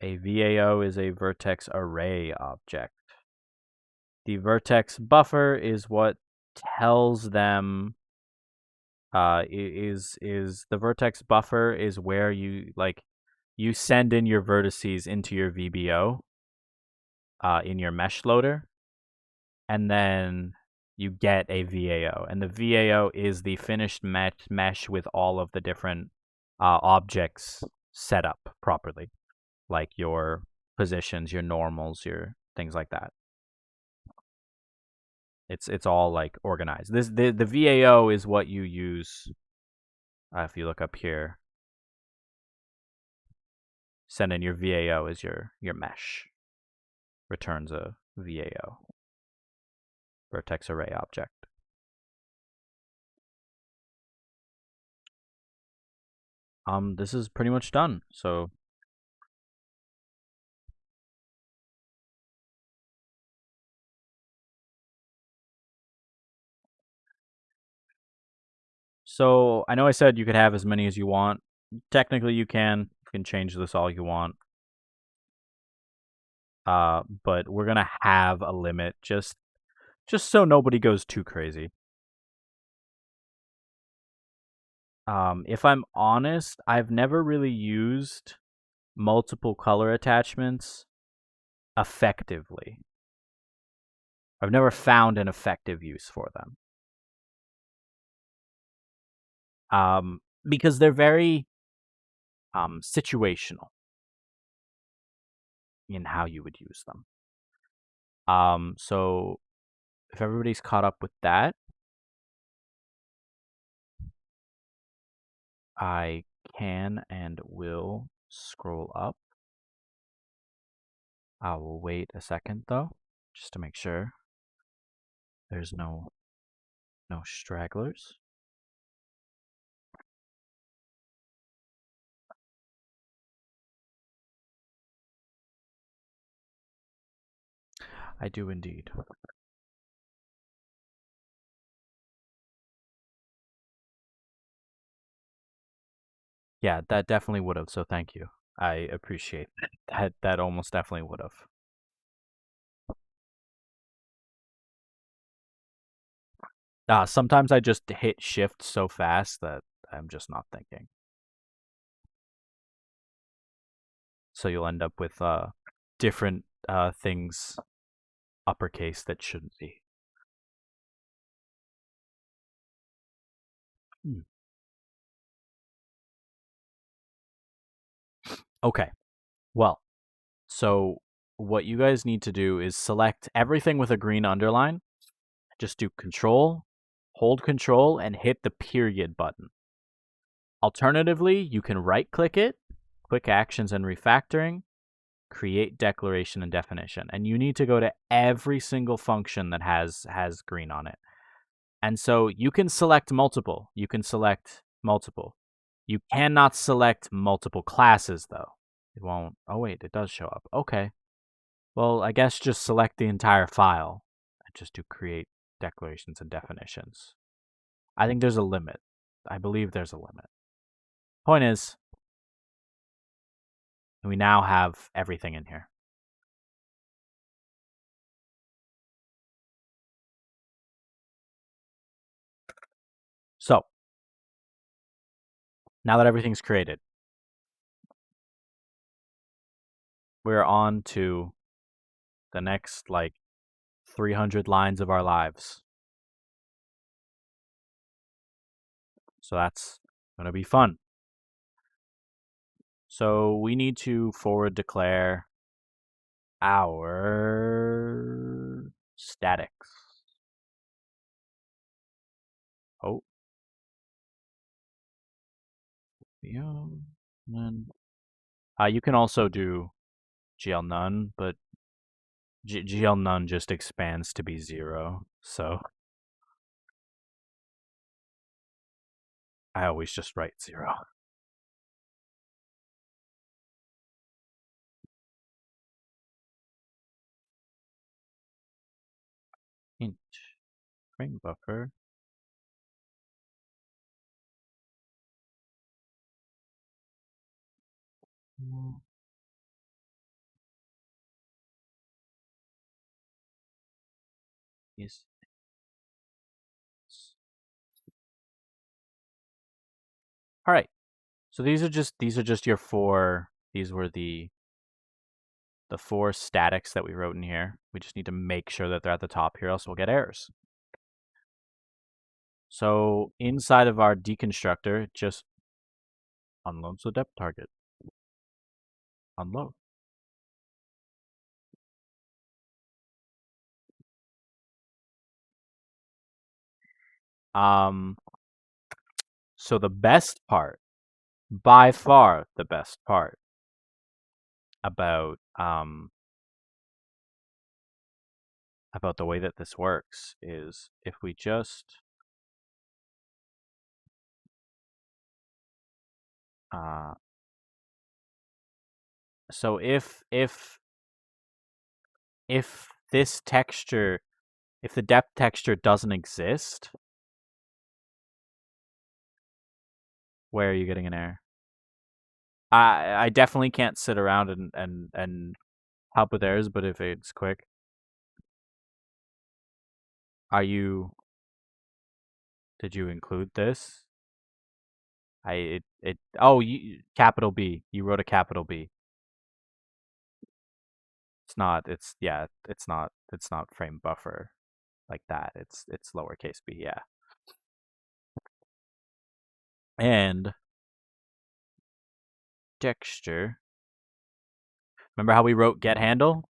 Speaker 1: VAO is a vertex array object. The vertex buffer is what tells them is the vertex buffer is where you send in your vertices into your VBO in your mesh loader, and then you get a VAO, and the VAO is the finished mesh with all of the different objects set up properly, like your positions, your normals, your things like that. It's all like organized. The VAO is what you use. If you look up here, send in your VAO as your mesh. Returns a VAO, vertex array object. This is pretty much done. So I know I said you could have as many as you want. Technically, you can change this all you want. But we're gonna have a limit just so nobody goes too crazy. If I'm honest, I've never really used multiple color attachments effectively. I've never found an effective use for them. Because they're very situational in how you would use them. So if everybody's caught up with that, I can and will scroll up. I will wait a second though, just to make sure there's no stragglers. I do indeed. Yeah, that definitely would have, so thank you. I appreciate that. That almost definitely would have. Sometimes I just hit shift so fast that I'm just not thinking. So you'll end up with different things uppercase that shouldn't be. Okay. Well, so what you guys need to do is select everything with a green underline. Just do Control, hold Control, and hit the period button. Alternatively, you can right-click it, Quick Actions and Refactoring, Create Declaration and Definition. And you need to go to every single function that has green on it. And so you can select multiple. You cannot select multiple classes, though. It won't. Oh, wait, it does show up. Okay. Well, I guess just select the entire file and just do Create Declarations and Definitions. I think there's a limit. I believe there's a limit. Point is, we now have everything in here. So, now that everything's created, we're on to the next, 300 lines of our lives. So that's going to be fun. So we need to forward declare our statics. Oh. Yeah. None. You can also do GL none, but GL none just expands to be 0. So I always just write 0. Int Framebuffer is all right. So these are just your 4. These were the 4 statics that we wrote in here. We just need to make sure that they're at the top here, else we'll get errors. So inside of our deconstructor, it just unloads the depth target. Unload. So the best part, by far the best part about the way that this works is if we just so if this texture, if the depth texture doesn't exist, where are you getting an error? I definitely can't sit around and help with errors, but if it's quick, did you include this? Capital B. You wrote a capital B. It's not frame buffer like that. It's lowercase b, yeah. And texture. Remember how we wrote getHandle?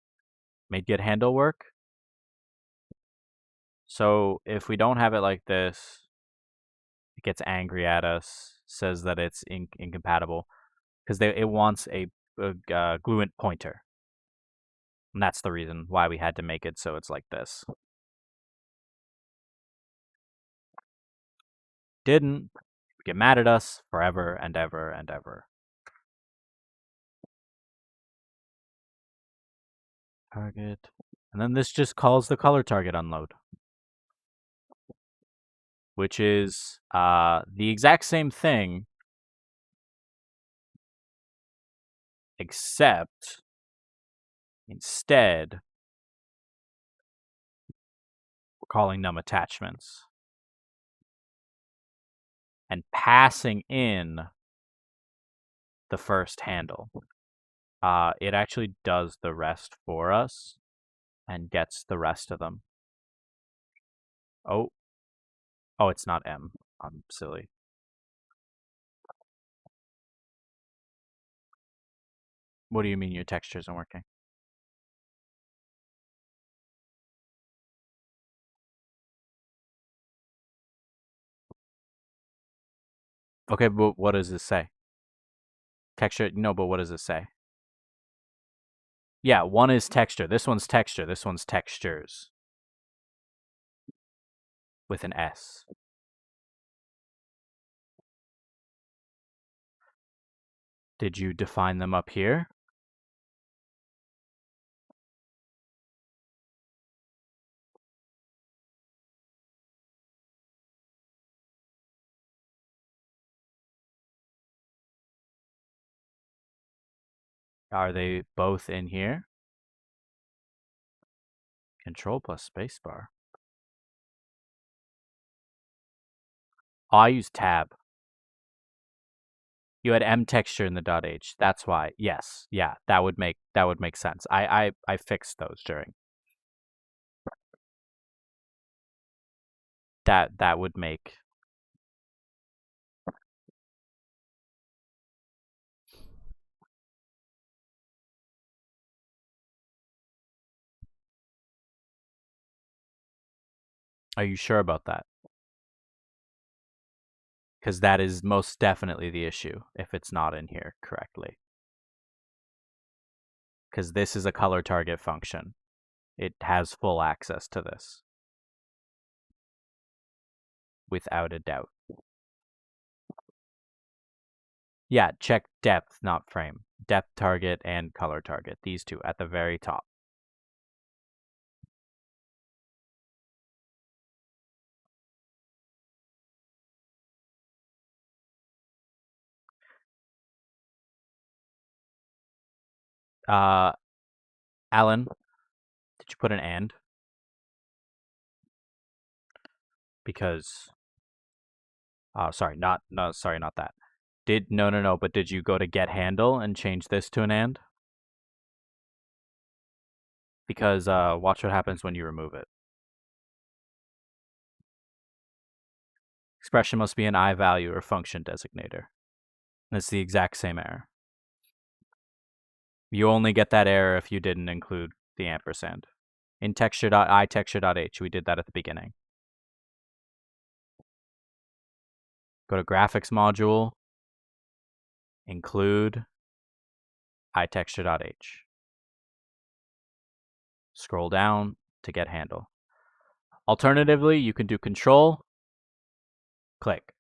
Speaker 1: Made getHandle work? So if we don't have it like this, it gets angry at us, says that it's incompatible, because it wants a gluent pointer. And that's the reason why we had to make it so it's like this. Didn't. Get mad at us forever and ever and ever. Target. And then this just calls the ColorTarget unload, which is the exact same thing, except instead we're calling them attachments and passing in the first handle. It actually does the rest for us and gets the rest of them. Oh, it's not M. I'm silly. What do you mean your texture isn't working? Okay, but what does this say? Texture, no, but what does it say? Yeah, one is texture. This one's texture. This one's textures. With an S. Did you define them up here? Are they both in here? Control plus spacebar. Oh, I use tab. You had M texture in the .h. That's why. Yes. Yeah, that would make sense. I fixed those during. That would make. Are you sure about that? Because that is most definitely the issue if it's not in here correctly. Because this is a ColorTarget function. It has full access to this. Without a doubt. Yeah, check depth, not frame. Depth target and color target. These two at the very top. Alan, did you put an and? Because, sorry, not that. No, but did you go to get handle and change this to an and? Because watch what happens when you remove it. Expression must be an I value or function designator. And it's the exact same error. You only get that error if you didn't include the ampersand. In ITexture.h, we did that at the beginning. Go to GraphicsModule, include ITexture.h. Scroll down to get handle. Alternatively, you can do Control, click.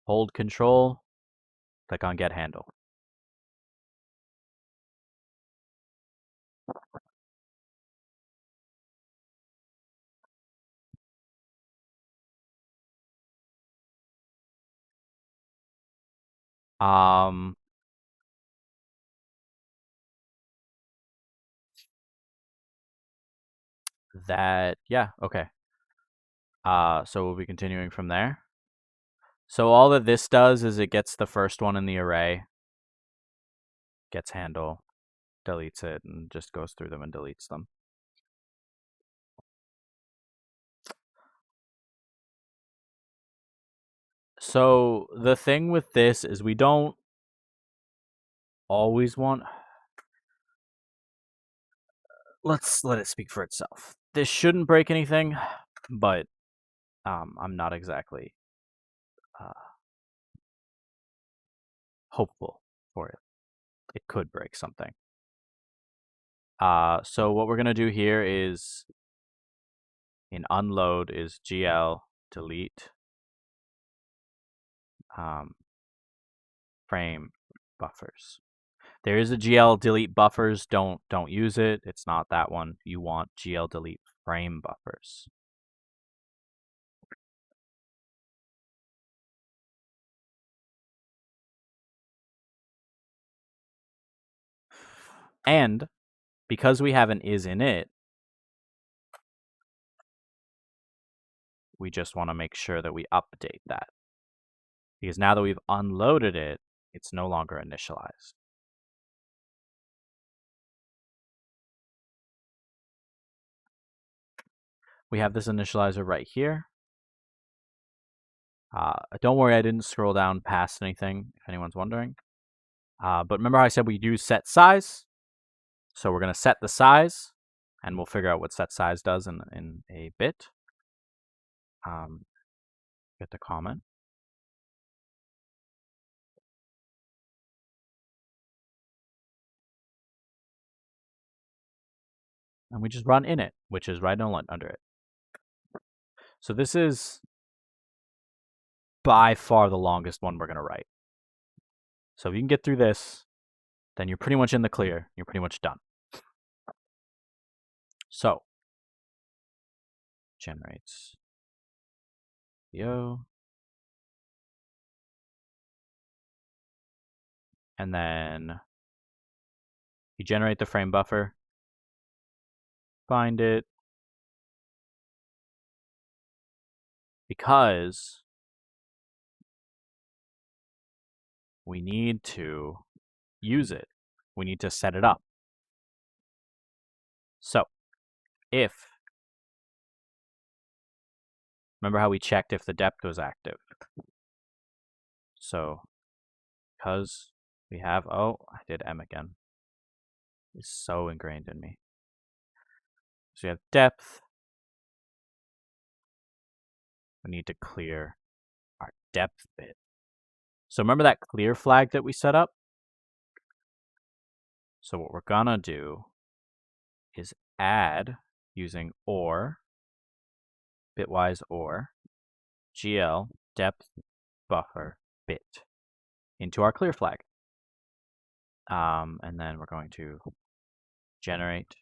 Speaker 1: Hold Control, click on Get Handle. Yeah, okay. So we'll be continuing from there. So all that this does is it gets the first one in the array, gets handle, deletes it, and just goes through them and deletes them. So the thing with this is we don't always want... Let's let it speak for itself. This shouldn't break anything, but I'm not exactly hopeful for it. It could break something. So what we're going to do here is in unload is gl delete frame buffers. There is a gl delete buffers. Don't use it. It's not that one. You want gl delete frame buffers. And because we have an is in it, we just want to make sure that we update that. Because now that we've unloaded it, it's no longer initialized. We have this initializer right here. Don't worry, I didn't scroll down past anything, if anyone's wondering. But remember how I said we use set size? So we're going to set the size, and we'll figure out what set size does in a bit. Get the comment. And we just run init, which is right under it. So this is by far the longest one we're going to write. So if you can get through this, then you're pretty much in the clear. You're pretty much done. So, generates video. And then you generate the frame buffer, find it, because we need to use it. We need to set it up. So, remember how we checked if the depth was active. So, because we have, I did M again. It's so ingrained in me. So we have depth. We need to clear our depth bit. So remember that clear flag that we set up? So what we're gonna do is add using or, bitwise or, gl depth buffer bit into our clear flag. And then we're going to generate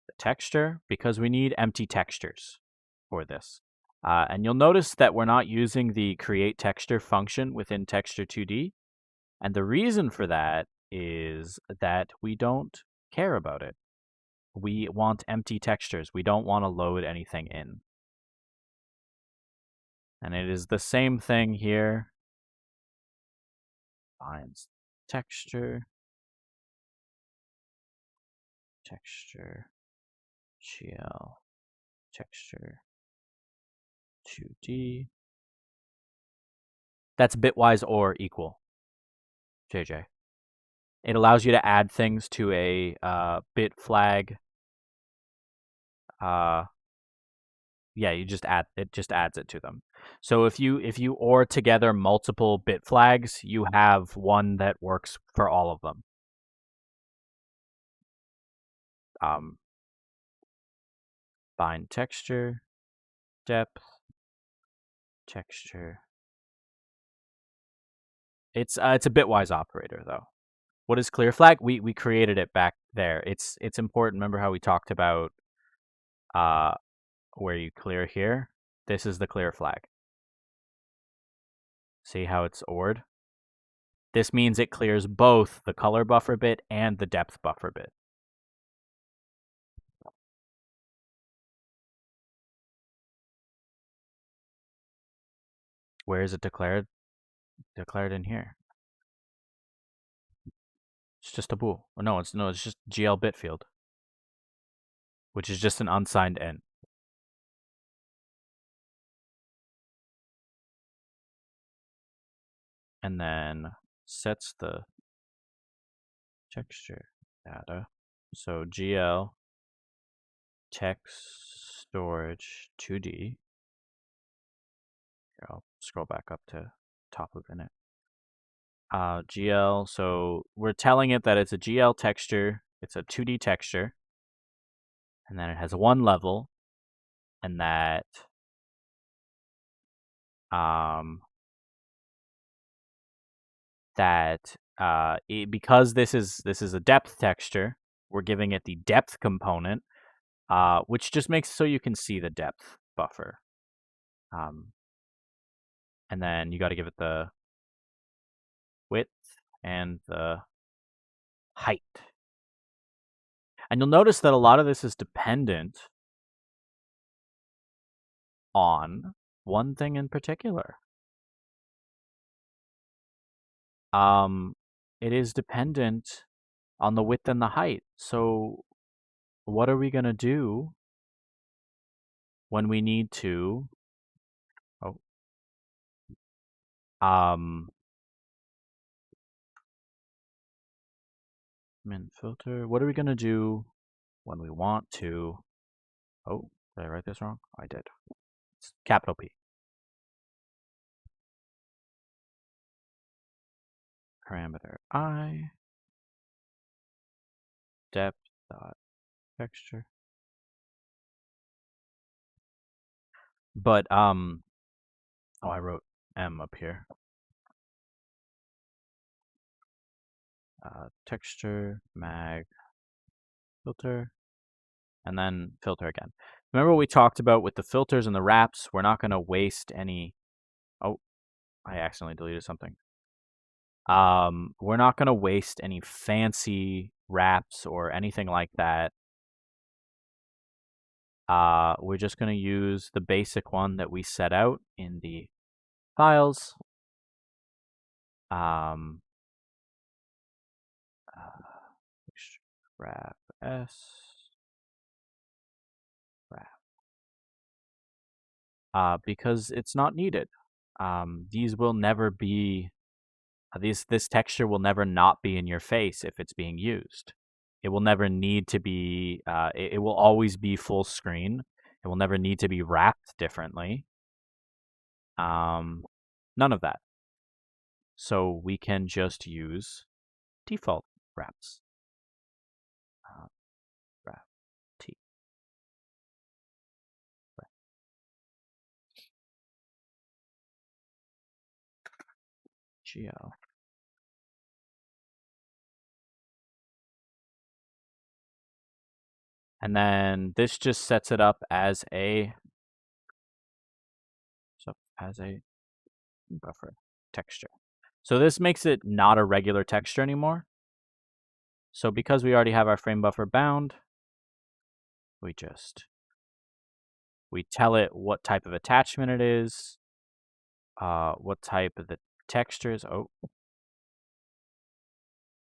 Speaker 1: the texture because we need empty textures for this. And you'll notice that we're not using the create texture function within Texture 2D. And the reason for that is that we don't care about it. We want empty textures. We don't want to load anything in. And it is the same thing here. Finds texture, GL, texture 2D. That's bitwise or equal, JJ. It allows you to add things to a bit flag Yeah, you just add it. Just adds it to them. So if you OR together multiple bit flags, you have one that works for all of them. Bind texture, depth, texture. It's a bitwise operator though. What is clear flag? We created it back there. It's important. Remember how we talked about where you clear here? This is the clear flag. See how it's ORed? This means it clears both the color buffer bit and the depth buffer bit. Where is it declared? Declared in here. It's just a bool. Oh, no, it's just GL bit field, which is just an unsigned int. And then sets the texture data. So GL text storage 2D. Here, I'll scroll back up to top of init. GL, so we're telling it that it's a GL texture, it's a 2D texture, and then it has one level, and that because this is a depth texture, we're giving it the depth component, which just makes it so you can see the depth buffer. And then you got to give it the width and the height. And you'll notice that a lot of this is dependent on one thing in particular. It is dependent on the width and the height. So what are we going to do when we need to min filter. What are we going to do when we want to? Oh, did I write this wrong? I did. It's capital P. Parameter I depth dot texture. But oh, I wrote M up here. Texture mag filter, and then filter again. Remember what we talked about with the filters and the wraps? We're not going to waste any. Oh, I accidentally deleted something. We're not going to waste any fancy wraps or anything like that. We're just going to use the basic one that we set out in the files. Wrap S wrap. Because it's not needed. These will never be. This texture will never not be in your face if it's being used. It will never need to be. It will always be full screen. It will never need to be wrapped differently. None of that. So we can just use default wraps. Wrap T. Wrap. GL. And then this just sets it up as a buffer texture. So this makes it not a regular texture anymore. So because we already have our frame buffer bound, we tell it what type of attachment it is, what type of the texture is. Oh,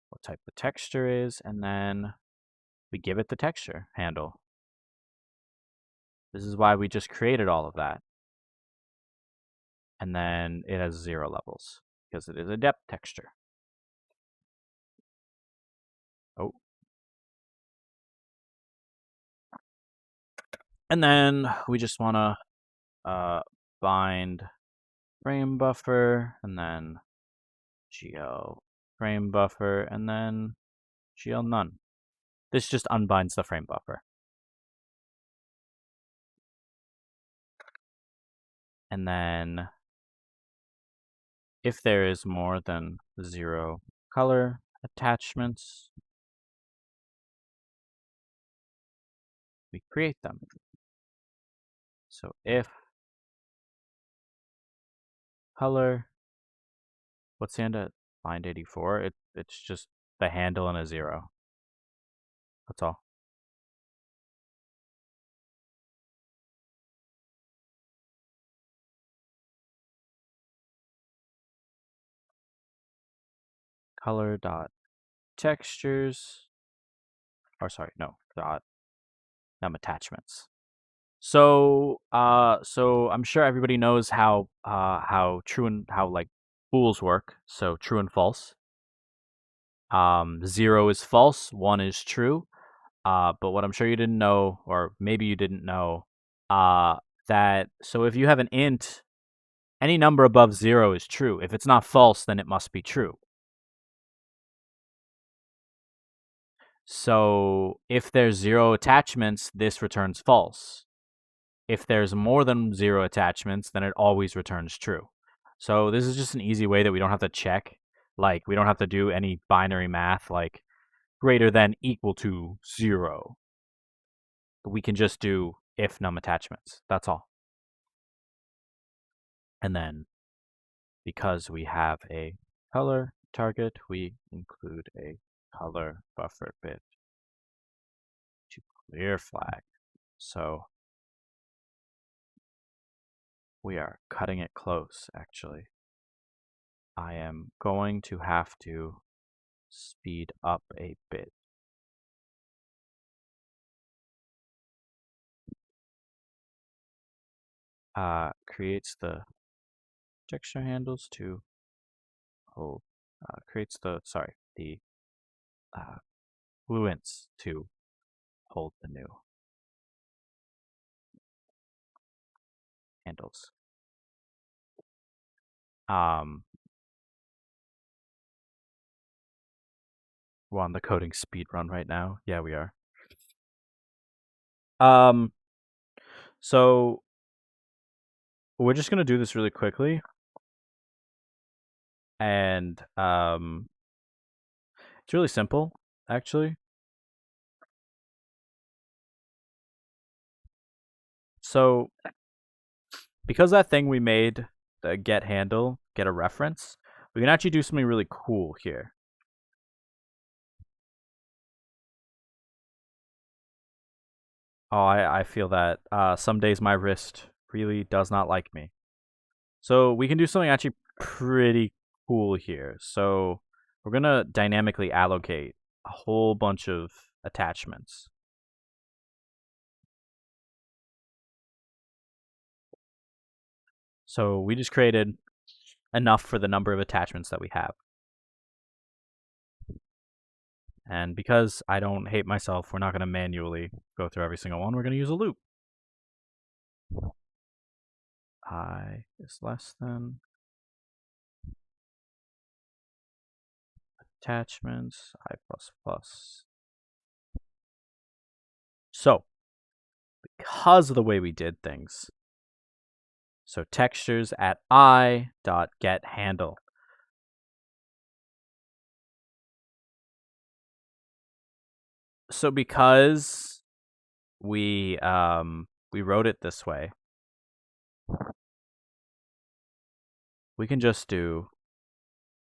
Speaker 1: what type the texture is, and then we give it the texture handle. This is why we just created all of that. And then it has 0 levels because it is a depth texture. Oh. And then we just want to bind frame buffer, and then gl frame buffer, and then gl none. This just unbinds the frame buffer. And then if there is more than 0 color attachments, we create them. So if color, what's the end at line 84? It's just the handle and a 0. That's all. Color dot textures, or sorry, no, dot num attachments. So I'm sure everybody knows how true and how like bools work. So true and false. 0 is false, 1 is true. But what I'm sure you didn't know, or maybe you didn't know, that so if you have an int, any number above 0 is true. If it's not false, then it must be true. So if there's 0 attachments, this returns false. If there's more than 0 attachments, then it always returns true. So this is just an easy way that we don't have to check. Like, we don't have to do any binary math, like greater than equal to 0. We can just do if num attachments. That's all. And then, because we have a color target, we include a color buffer bit to clear flag. So we are cutting it close, actually. I am going to have to speed up a bit. Creates the texture handles to hold, creates the fluents to hold the new handles. We're on the coding speed run right now. Yeah, we are. So we're just gonna do this really quickly, and it's really simple, actually. So because that thing we made, the get handle, get a reference, we can actually do something really cool here. Oh, I feel that. Some days my wrist really does not like me. So we can do something actually pretty cool here. So we're going to dynamically allocate a whole bunch of attachments. So we just created enough for the number of attachments that we have. And because I don't hate myself, we're not going to manually go through every single one. We're going to use a loop. I is less than attachments, I plus plus. So, because of the way we did things, so textures at I.getHandle. So because we wrote it this way, we can just do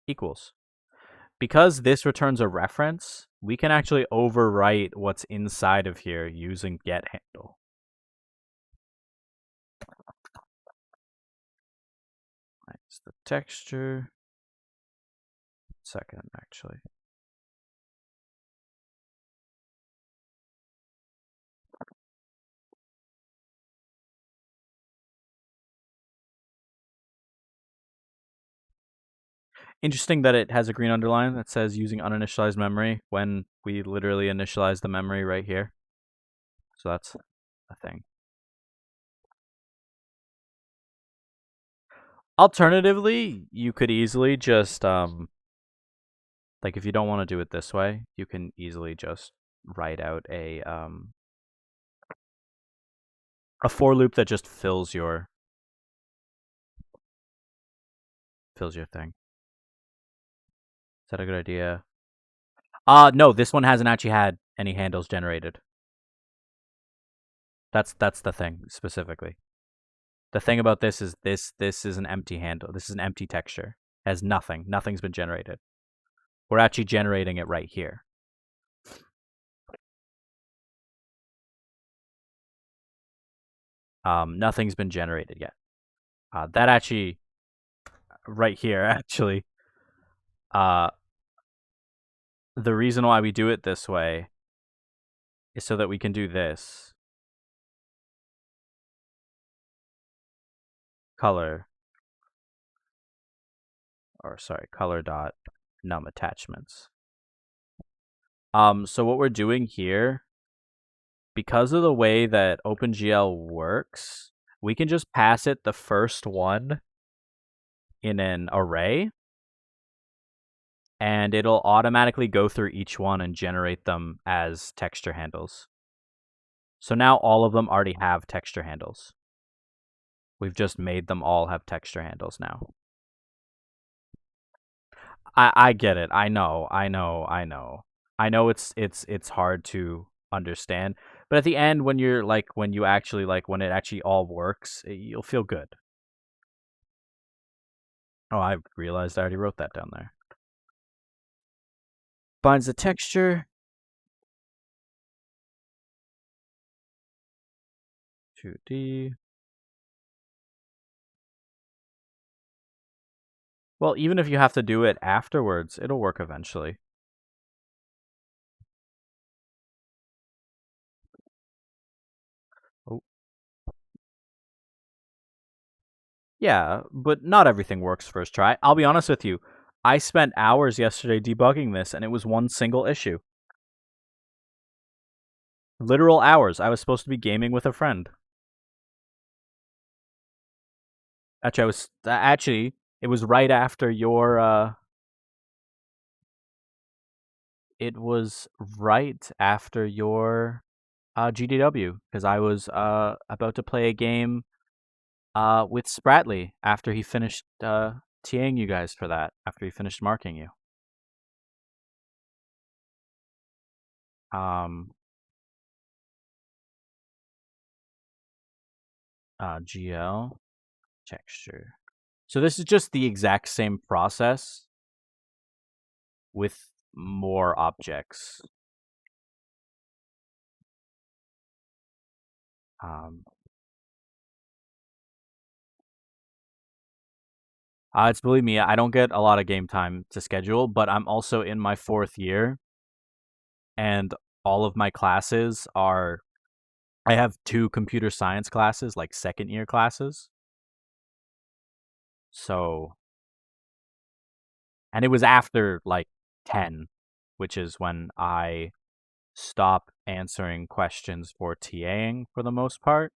Speaker 1: equals. Because this returns a reference, we can actually overwrite what's inside of here using getHandle. It's the texture. Second, actually. Interesting that it has a green underline that says using uninitialized memory when we literally initialize the memory right here. So that's a thing. Alternatively, you could easily just like if you don't want to do it this way, you can easily just write out a for loop that just fills your thing. Is that a good idea? No, this one hasn't actually had any handles generated. That's the thing specifically. The thing about this is this is an empty handle. This is an empty texture. It has nothing. Nothing's been generated. We're actually generating it right here. Nothing's been generated yet. That actually, right here, actually, the reason why we do it this way is so that we can do this. Color dot num attachments. So what we're doing here, because of the way that OpenGL works, we can just pass it the first one in an array, and it'll automatically go through each one and generate them as texture handles. So now all of them already have texture handles. We've just made them all have texture handles now. I get it. I know it's hard to understand, but at the end, when you're like, when you actually like, when it actually all works, you'll feel good. Oh, I realized I already wrote that down there. Binds the texture. 2D. Well, even if you have to do it afterwards, it'll work eventually. Oh. Yeah, but not everything works first try. I'll be honest with you. I spent hours yesterday debugging this, and it was one single issue. Literal hours. I was supposed to be gaming with a friend. Actually, it was right after your it was right after your GDW, because I was about to play a game with Spratley after he finished TAing you guys for that, after he finished marking you. GL texture. So this is just the exact same process with more objects. It's, believe me, I don't get a lot of game time to schedule, but I'm also in my 4th year, and all of my classes are, I have 2 computer science classes, like 2nd year classes. So, and it was after like 10, which is when I stop answering questions for TAing for the most part.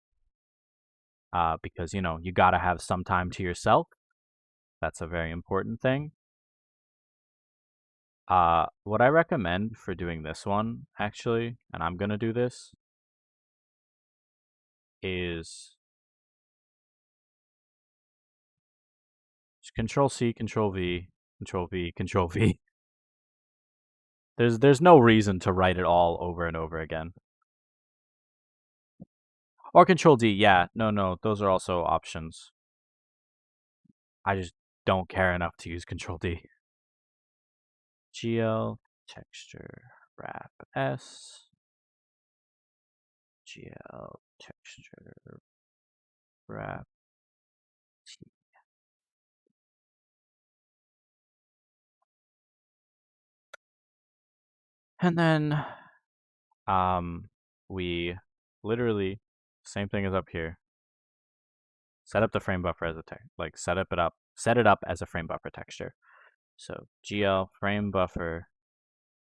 Speaker 1: Because, you know, you gotta have some time to yourself. That's a very important thing. What I recommend for doing this one, actually, and I'm gonna do this, is just Control-C, Control-V, Control-V, Control-V. There's no reason to write it all over and over again. Or Control-D, yeah. No, those are also options. I just don't care enough to use Control-D. GL, texture, wrap S. GL, texture, wrap T. And then we literally, same thing as up here, set up the frame buffer as a like set it up as a frame buffer texture. So GL frame buffer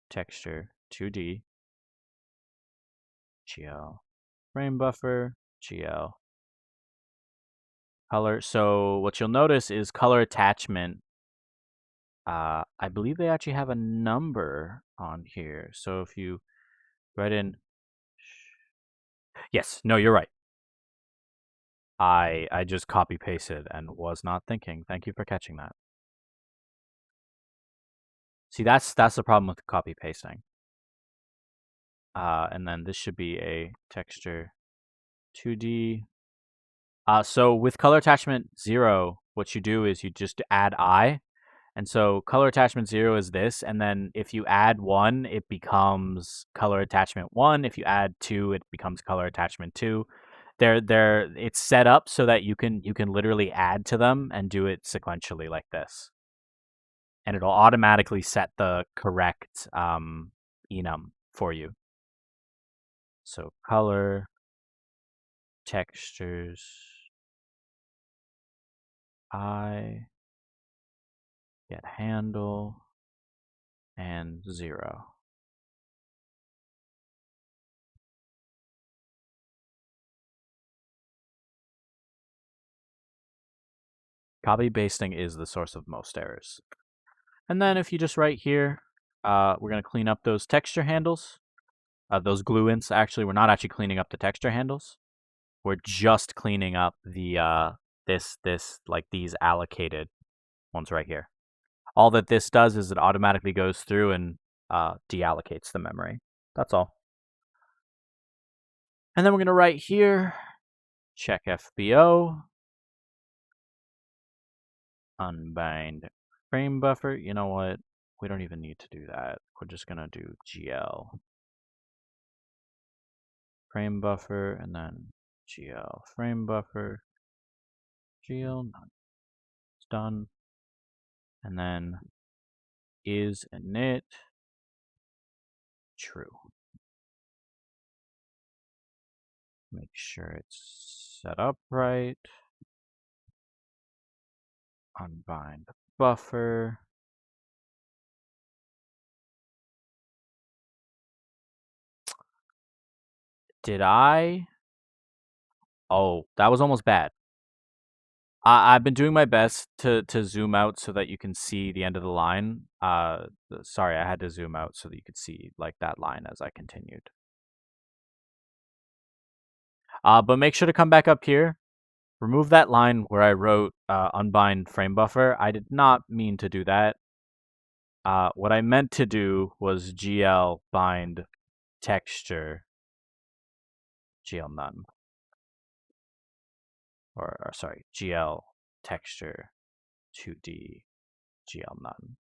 Speaker 1: texture 2D, GL frame buffer, GL Color. So what you'll notice is color attachment. I believe they actually have a number on here. So if you write in, yes, no, you're right. I just copy pasted and was not thinking. Thank you for catching that. See, that's the problem with copy pasting. And then this should be a texture 2D. So with color attachment 0, what you do is you just add I. And so color attachment 0 is this, and then if you add 1, it becomes color attachment 1. If you add 2, it becomes color attachment 2. It's set up so that you can literally add to them and do it sequentially like this. And it'll automatically set the correct enum for you. So color, textures, I, get handle, and 0. Copy pasting is the source of most errors. And then if you just write here, we're going to clean up those texture handles, those glue ints. Actually, we're not actually cleaning up the texture handles. We're just cleaning up the like these allocated ones right here. All that this does is it automatically goes through and deallocates the memory. That's all. And then we're going to write here, check FBO, unbind frame buffer. You know what? We don't even need to do that. We're just going to do GL frame buffer and then GL frame buffer, GL none. It's done. And then is init true. Make sure it's set up right. Unbind buffer. Did I? Oh, that was almost bad. I've been doing my best to zoom out so that you can see the end of the line. Sorry, I had to zoom out so that you could see like that line as I continued. But make sure to come back up here. Remove that line where I wrote unbind frame buffer. I did not mean to do that. What I meant to do was GL bind texture GL none. Or sorry, GL texture 2D GL none.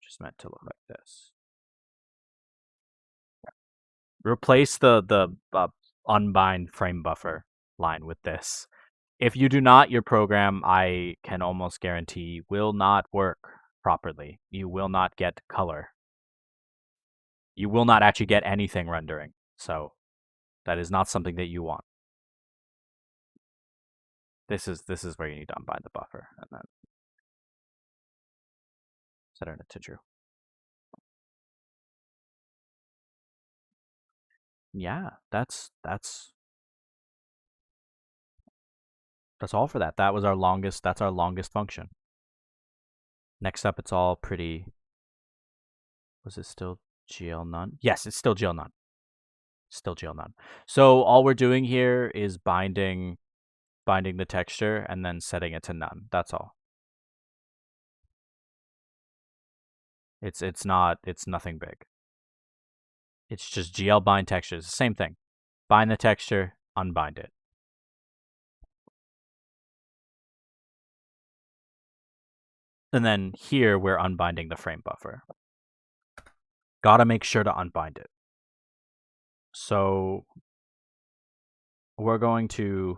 Speaker 1: Just meant to look like this. Replace the unbind frame buffer line with this. If you do not, your program, I can almost guarantee, will not work properly. You will not get color. You will not actually get anything rendering. So that is not something that you want. This is where you need to unbind the buffer and then set it to true. Yeah, that's all for that. That was our longest. That's our longest function. Next up, it's all pretty. Was it still GL none? Yes, it's still GL none. Still GL none. So all we're doing here is binding the texture and then setting it to none. That's all. It's nothing big. It's just GL bind texture. It's the same thing. Bind the texture, unbind it. And then here we're unbinding the frame buffer. Gotta make sure to unbind it. So we're going to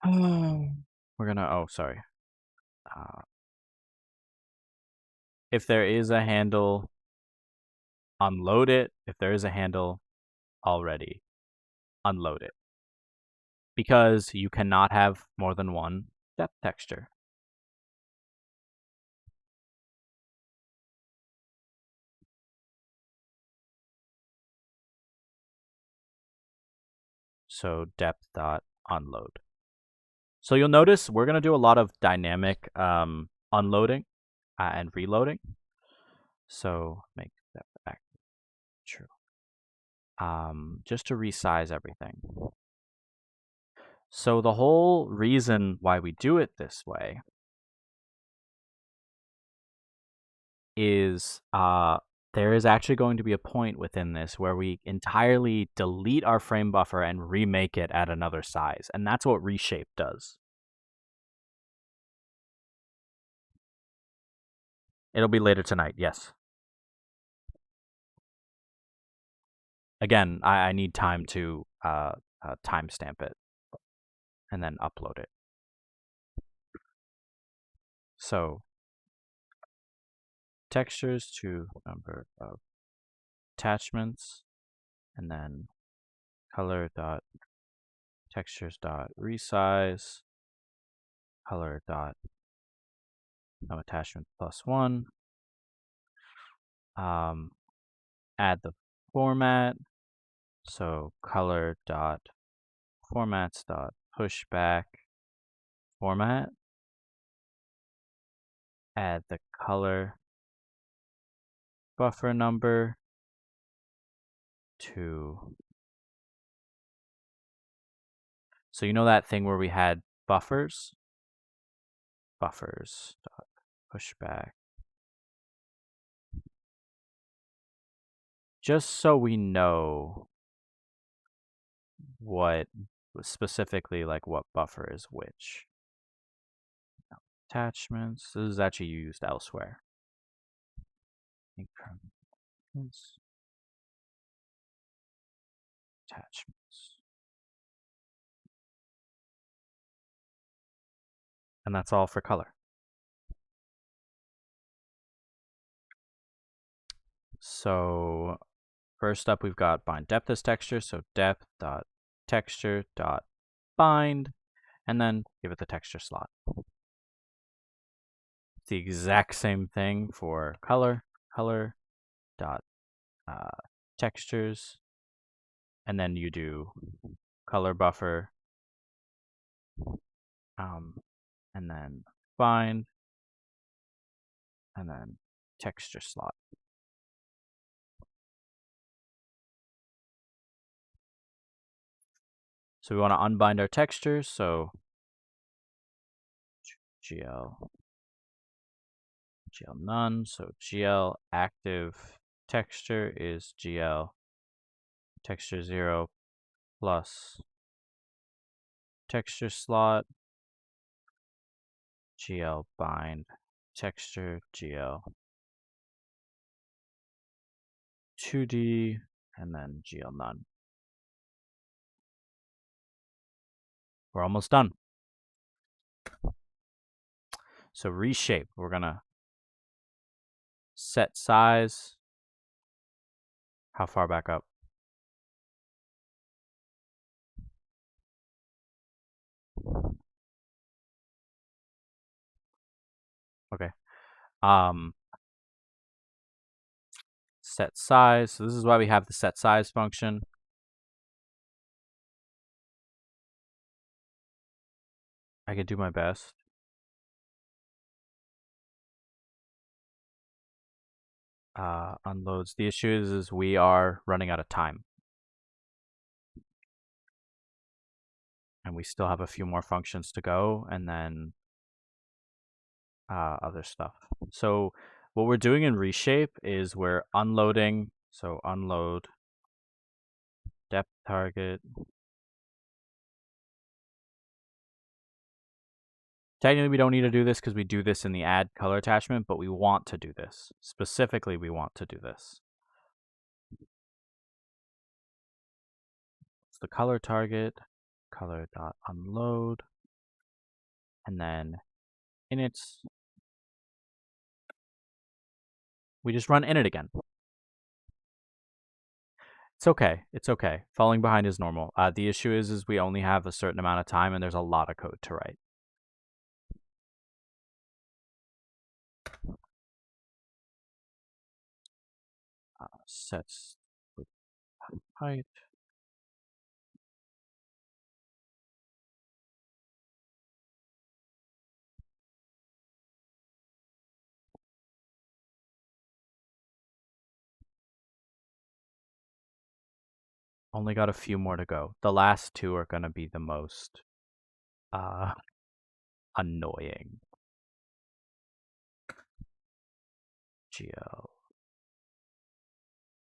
Speaker 1: oh, sorry. If there is a handle, unload it. If there is a handle already, unload it. Because you cannot have more than one depth texture. So depth.unload. So you'll notice we're going to do a lot of dynamic unloading and reloading. So make that back true. Just to resize everything. So the whole reason why we do it this way is there is actually going to be a point within this where we entirely delete our frame buffer and remake it at another size. And that's what Reshape does. It'll be later tonight, yes. Again, I need time to timestamp it and then upload it. So textures to number of attachments, and then color.textures.resize, color.no attachment +1. Add the format. So color.formats.pushback format. Add the color buffer number to. So you know that thing where we had buffers? Buffers.pushback. Just so we know what specifically, like what buffer is which. Attachments. This is actually used elsewhere. Attachments. And that's all for color. So first up, we've got bind depth as texture. So depth.texture.bind, and then give it the texture slot. It's the exact same thing for color. Color.textures, and then you do color buffer, and then bind, and then texture slot. So we want to unbind our textures, so GL none, so GL active texture is GL texture 0 plus texture slot, GL bind texture, GL 2D, and then GL none. We're almost done. So reshape, we're gonna set size. How far back up? Okay. Set size. So this is why we have the set size function. I can do my best. Unloads. The issue is we are running out of time. And we still have a few more functions to go, and then other stuff. So what we're doing in Reshape is we're unloading. So unload depth target. Technically, we don't need to do this because we do this in the add color attachment, but we want to do this. Specifically, we want to do this. It's the color target, color.unload, and then inits. We just run init again. It's okay. It's okay. Falling behind is normal. The issue is we only have a certain amount of time, and there's a lot of code to write. Sets with height. Only got a few more to go. The last two are going to be the most annoying. GL.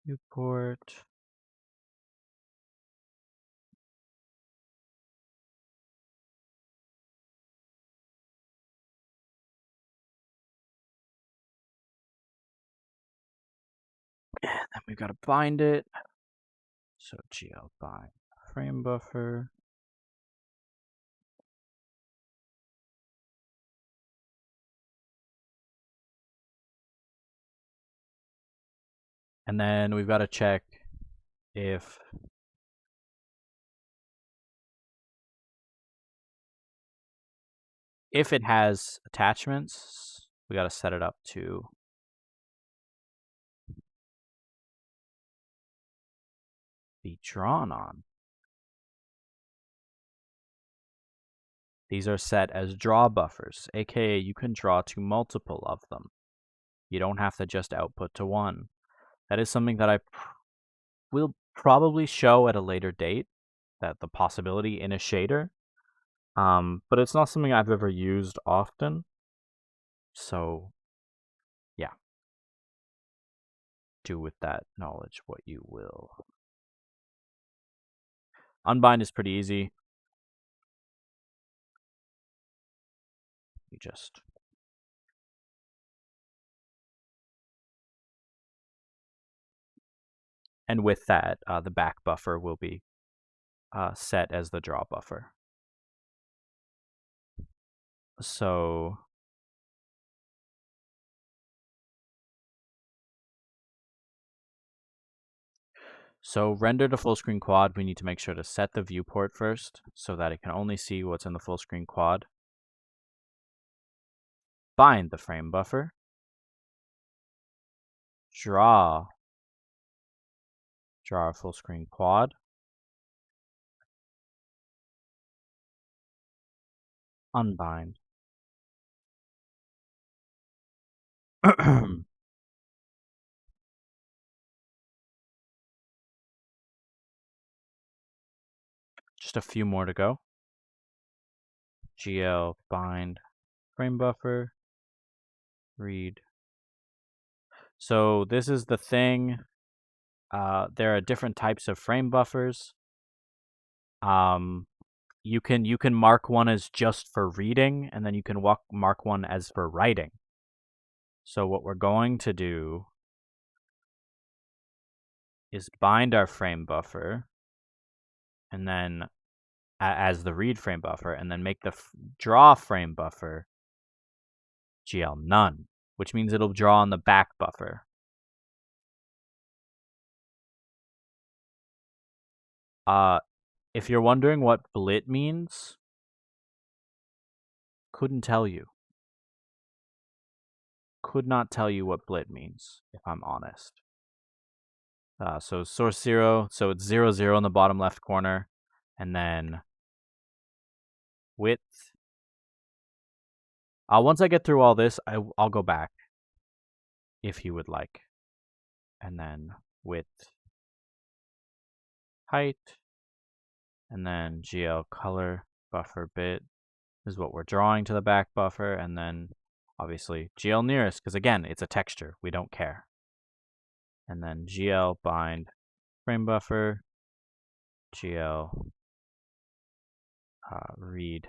Speaker 1: Viewport. And then we've got to bind it. So GL bind frame buffer. And then we've got to check if it has attachments. We got to set it up to be drawn on. These are set as draw buffers, aka you can draw to multiple of them. You don't have to just output to one. That is something that I will probably show at a later date, that the possibility in a shader. But it's not something I've ever used often. So, yeah. Do with that knowledge what you will. Unbind is pretty easy. You just and with that, the back buffer will be set as the draw buffer. So render to full screen quad, we need to make sure to set the viewport first so that it can only see what's in the full screen quad. Bind the frame buffer. Draw a full screen quad. Unbind. Just a few more to go. GL bind frame buffer. Read. So this is the thing. There are different types of frame buffers. You can mark one as just for reading, and then you can mark one as for writing. So what we're going to do is bind our frame buffer, and then as the read frame buffer, and then make the draw frame buffer GL none, which means it'll draw on the back buffer. If you're wondering what blit means, couldn't tell you. Could not tell you what blit means, if I'm honest. So source 0, so it's 0, 0 in the bottom left corner, and then width. Once I get through all this, I'll go back if you would like. And then width, height, and then GL color buffer bit is what we're drawing to the back buffer, and then obviously GL nearest, because again, it's a texture, we don't care. And then GL bind frame buffer, GL read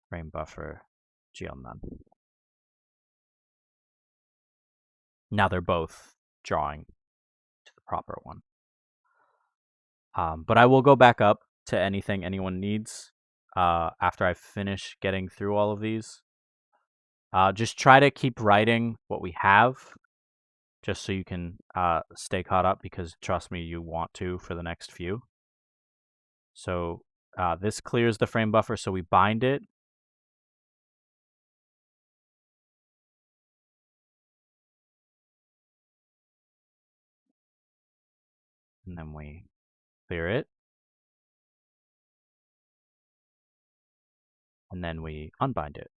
Speaker 1: frame buffer, GL none. Now they're both drawing to the proper one. But I will go back up to anything anyone needs after I finish getting through all of these. Just try to keep writing what we have, just so you can stay caught up, because trust me, you want to for the next few. So this clears the frame buffer, so we bind it. And then we clear it. And then we unbind it.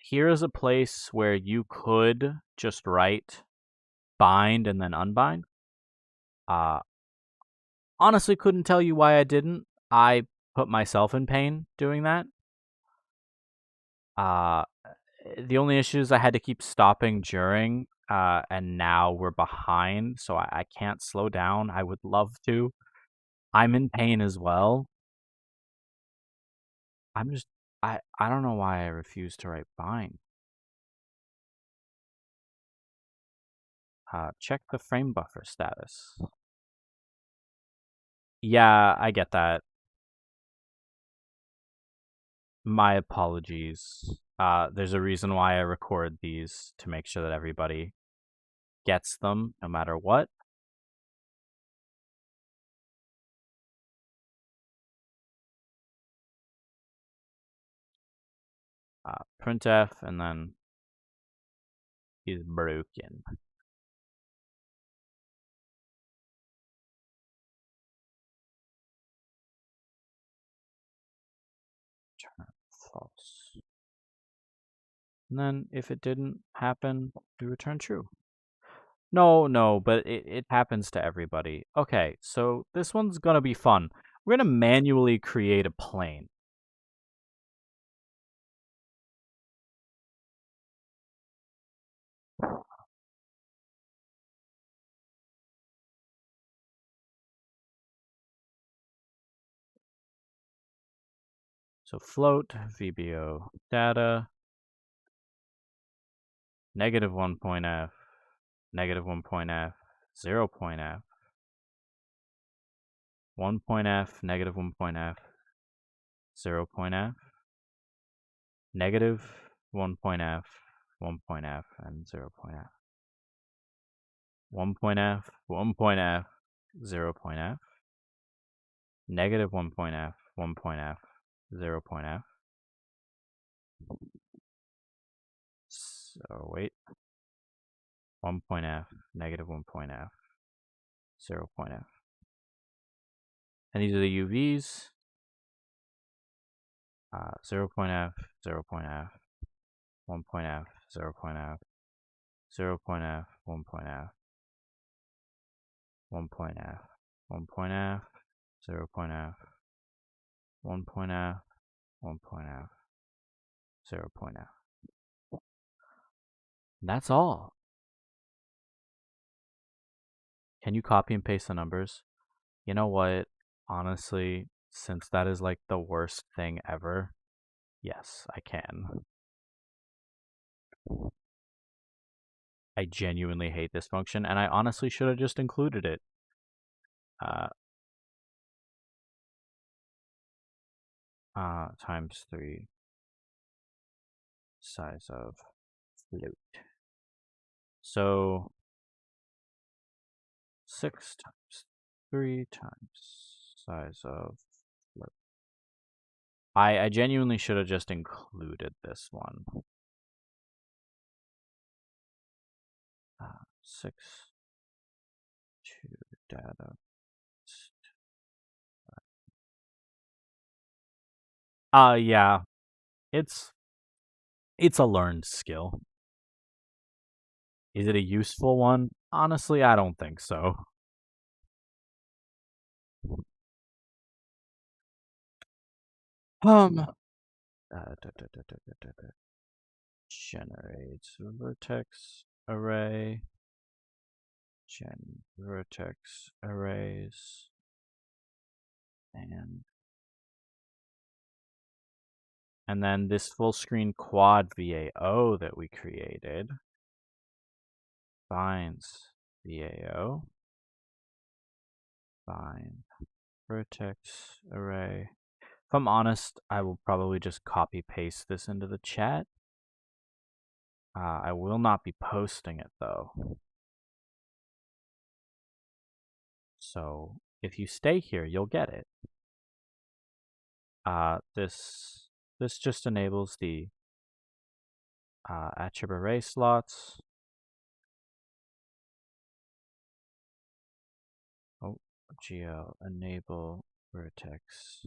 Speaker 1: Here is a place where you could just write bind and then unbind. Honestly, couldn't tell you why I didn't. I put myself in pain doing that. The only issue is I had to keep stopping during, and now we're behind, so I can't slow down. I would love to. I'm in pain as well. I don't know why I refuse to write bind. Check the frame buffer status. Yeah, I get that. My apologies. There's a reason why I record these, to make sure that everybody gets them no matter what. Printf, and then is broken. Turn false. And then if it didn't happen, we return true. No, but it happens to everybody. Okay, so this one's gonna be fun. We're gonna manually create a plane. So float VBO data -1.f, -1.f, 0.f, 1.f, -1.f, 0.f, -1.f, 1.f, and 0.f. 1.f, 1.f, 0.f, -1.f, 1.f, 0.f. So wait. 1.f, -1.f, 0.f. And these are the UVs. 0.f, 0.f, 1.f, 0.f, 0.f, 1.f, 1.f, 1.f, 0.f, 1.f, 1.f, 0.f. That's all. Can you copy and paste the numbers? You know what? Honestly, since that is like the worst thing ever, yes, I can. I genuinely hate this function, and I honestly should have just included it. Times 3 size of float. So 6 times 3 times size of float. I genuinely should have just included this one. 6 to data. Yeah. It's a learned skill. Is it a useful one? Honestly, I don't think so. Generates vertex array. Gen vertex arrays. And then this full screen quad VAO that we created binds VAO, bind vertex array. If I'm honest, I will probably just copy paste this into the chat. I will not be posting it though. So if you stay here, you'll get it. This just enables the attribute array slots. GL enable vertex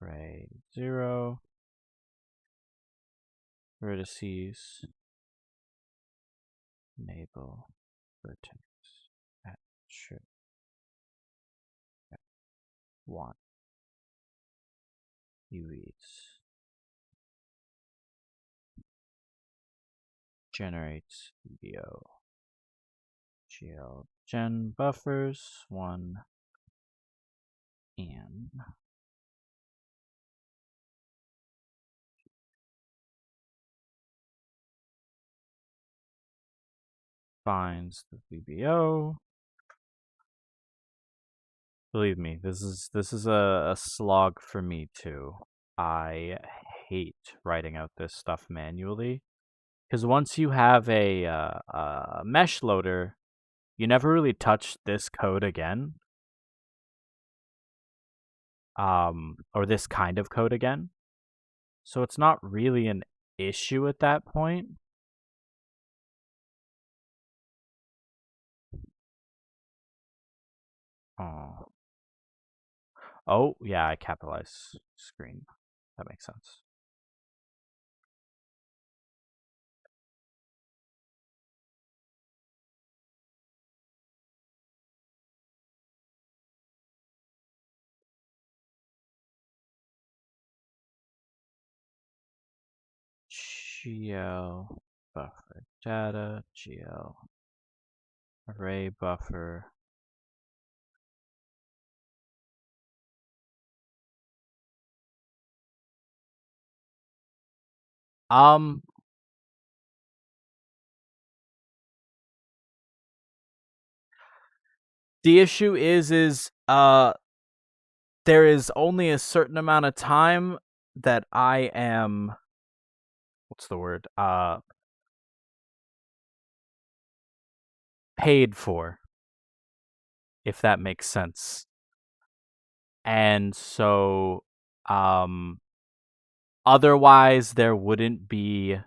Speaker 1: array 0 vertices enable vertex h. 1 UEs generates video GL gen buffers 1 and finds the VBO. Believe me, this is a slog for me too. I hate writing out this stuff manually because once you have a mesh loader, you never really touch this code again, or this kind of code again. So it's not really an issue at that point. Oh, yeah, I capitalize screen. That makes sense. GL buffer data, GL array buffer. The issue is there is only a certain amount of time that I am, what's the word? Paid for, if that makes sense. And so, otherwise there wouldn't be,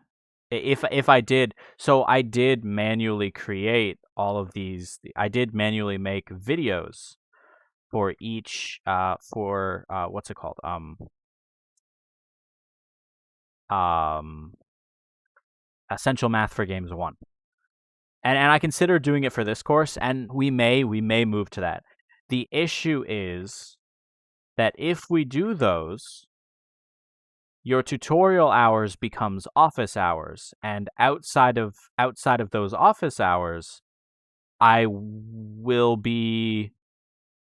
Speaker 1: if I did, so I did manually create all of these, I did manually make videos for each, what's it called? Essential Math for Games 1. And I consider doing it for this course, and we may move to that. The issue is that if we do those, your tutorial hours becomes office hours, and outside of those office hours, I will be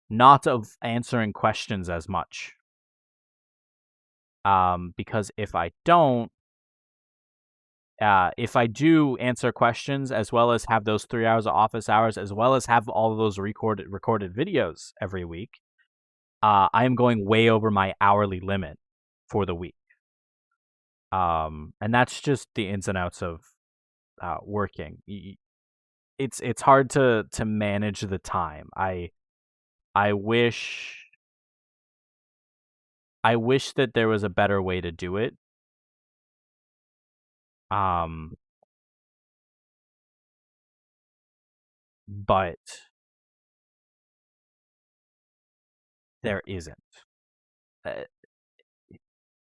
Speaker 1: not of answering questions as much. Because if I don't, if I do answer questions as well as have those 3 hours of office hours, as well as have all of those recorded videos every week, I am going way over my hourly limit for the week. And that's just the ins and outs of working. It's hard to manage the time. I wish that there was a better way to do it. But there isn't.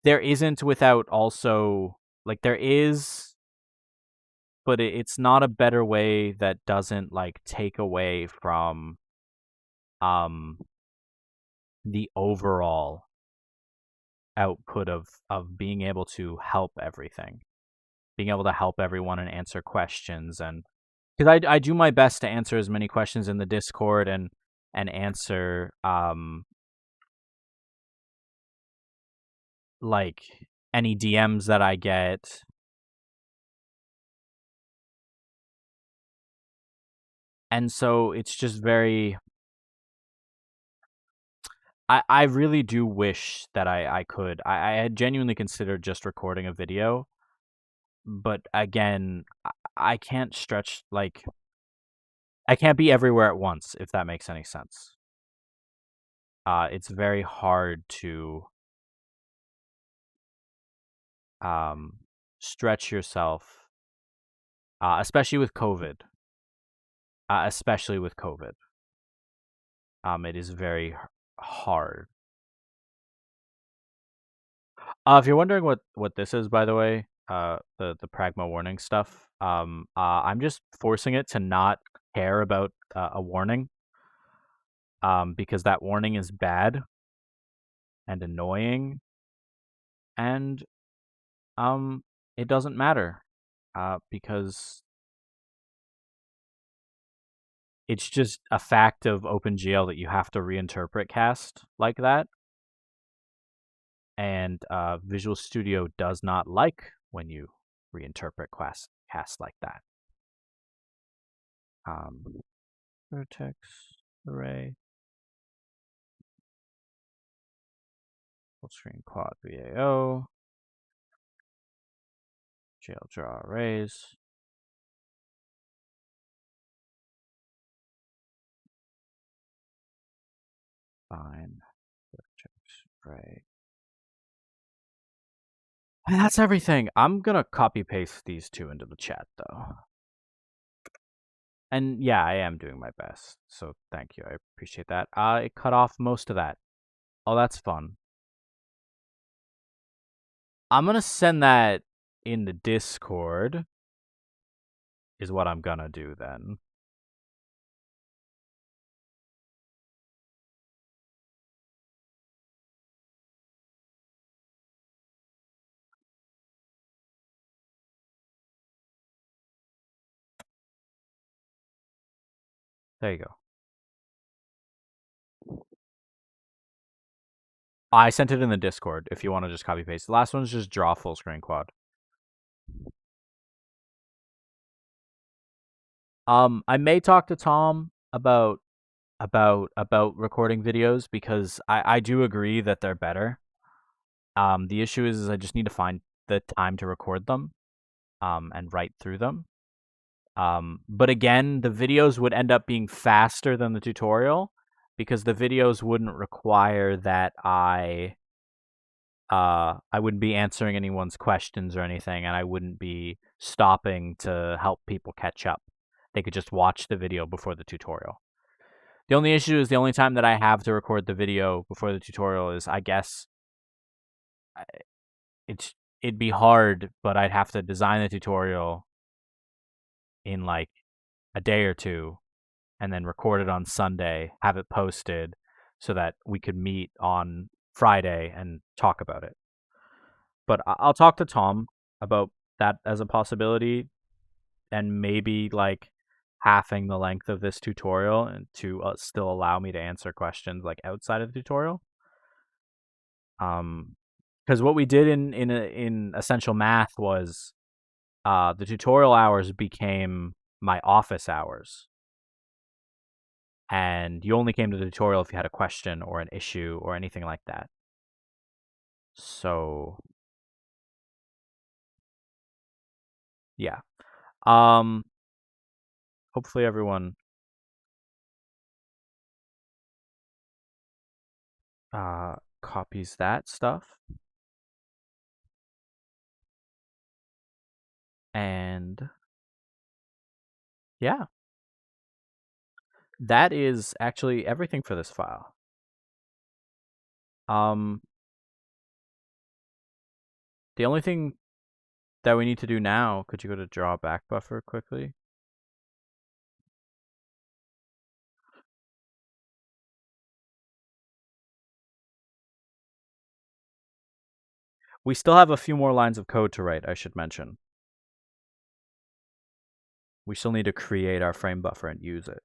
Speaker 1: There isn't without also, like, there is, but it's not a better way that doesn't, like, take away from the overall output of being able to help everything, being able to help everyone and answer questions. And because I do my best to answer as many questions in the Discord and answer like any DMs that I get. And so it's just very, I really do wish that I could. I had genuinely considered just recording a video, but again, I can't stretch, like, I can't be everywhere at once, if that makes any sense. It's very hard to stretch yourself, especially with COVID. It is very hard. If you're wondering what this is, by the way, the pragma warning stuff, I'm just forcing it to not care about a warning, because that warning is bad. and annoying, and it doesn't matter because it's just a fact of OpenGL that you have to reinterpret cast like that, and Visual Studio does not like when you reinterpret cast like that. Vertex array, full screen quad VAO, GL draw arrays. Fine. Vertex array. And that's everything. I'm gonna copy paste these two into the chat though. And yeah, I am doing my best. So thank you. I appreciate that. It cut off most of that. Oh, that's fun. I'm gonna send that in the Discord, is what I'm gonna do then. There you go. I sent it in the Discord if you want to just copy paste. The last one's just draw full screen quad. I may talk to Tom about recording videos because I do agree that they're better. The issue is I just need to find the time to record them, and write through them. But again, the videos would end up being faster than the tutorial because the videos wouldn't require that I wouldn't be answering anyone's questions or anything, and I wouldn't be stopping to help people catch up. They could just watch the video before the tutorial. The only issue is the only time that I have to record the video before the tutorial is, I guess, it'd be hard, but I'd have to design the tutorial in like a day or two and then record it on Sunday, have it posted so that we could meet on Friday and talk about it. But I'll talk to Tom about that as a possibility, and maybe like halving the length of this tutorial and to still allow me to answer questions like outside of the tutorial. Because what we did in Essential Math was the tutorial hours became my office hours. And you only came to the tutorial if you had a question or an issue or anything like that. So, yeah. Hopefully everyone copies that stuff. And yeah. That is actually everything for this file. The only thing that we need to do now, could you go to draw back buffer quickly? We still have a few more lines of code to write, I should mention. We still need to create our frame buffer and use it.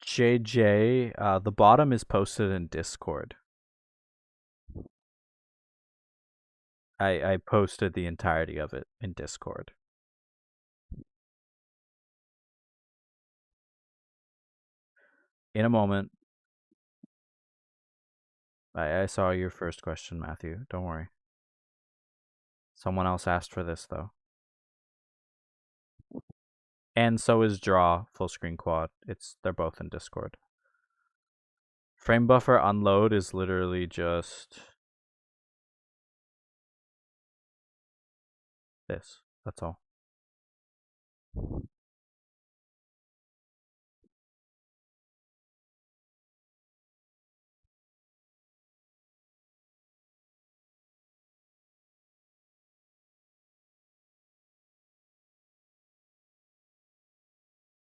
Speaker 1: JJ, the bottom is posted in Discord. I posted the entirety of it in Discord. In a moment. I saw your first question, Matthew. Don't worry. Someone else asked for this, though. And so is draw full screen quad. They're both in Discord. Framebuffer unload is literally just this. That's all.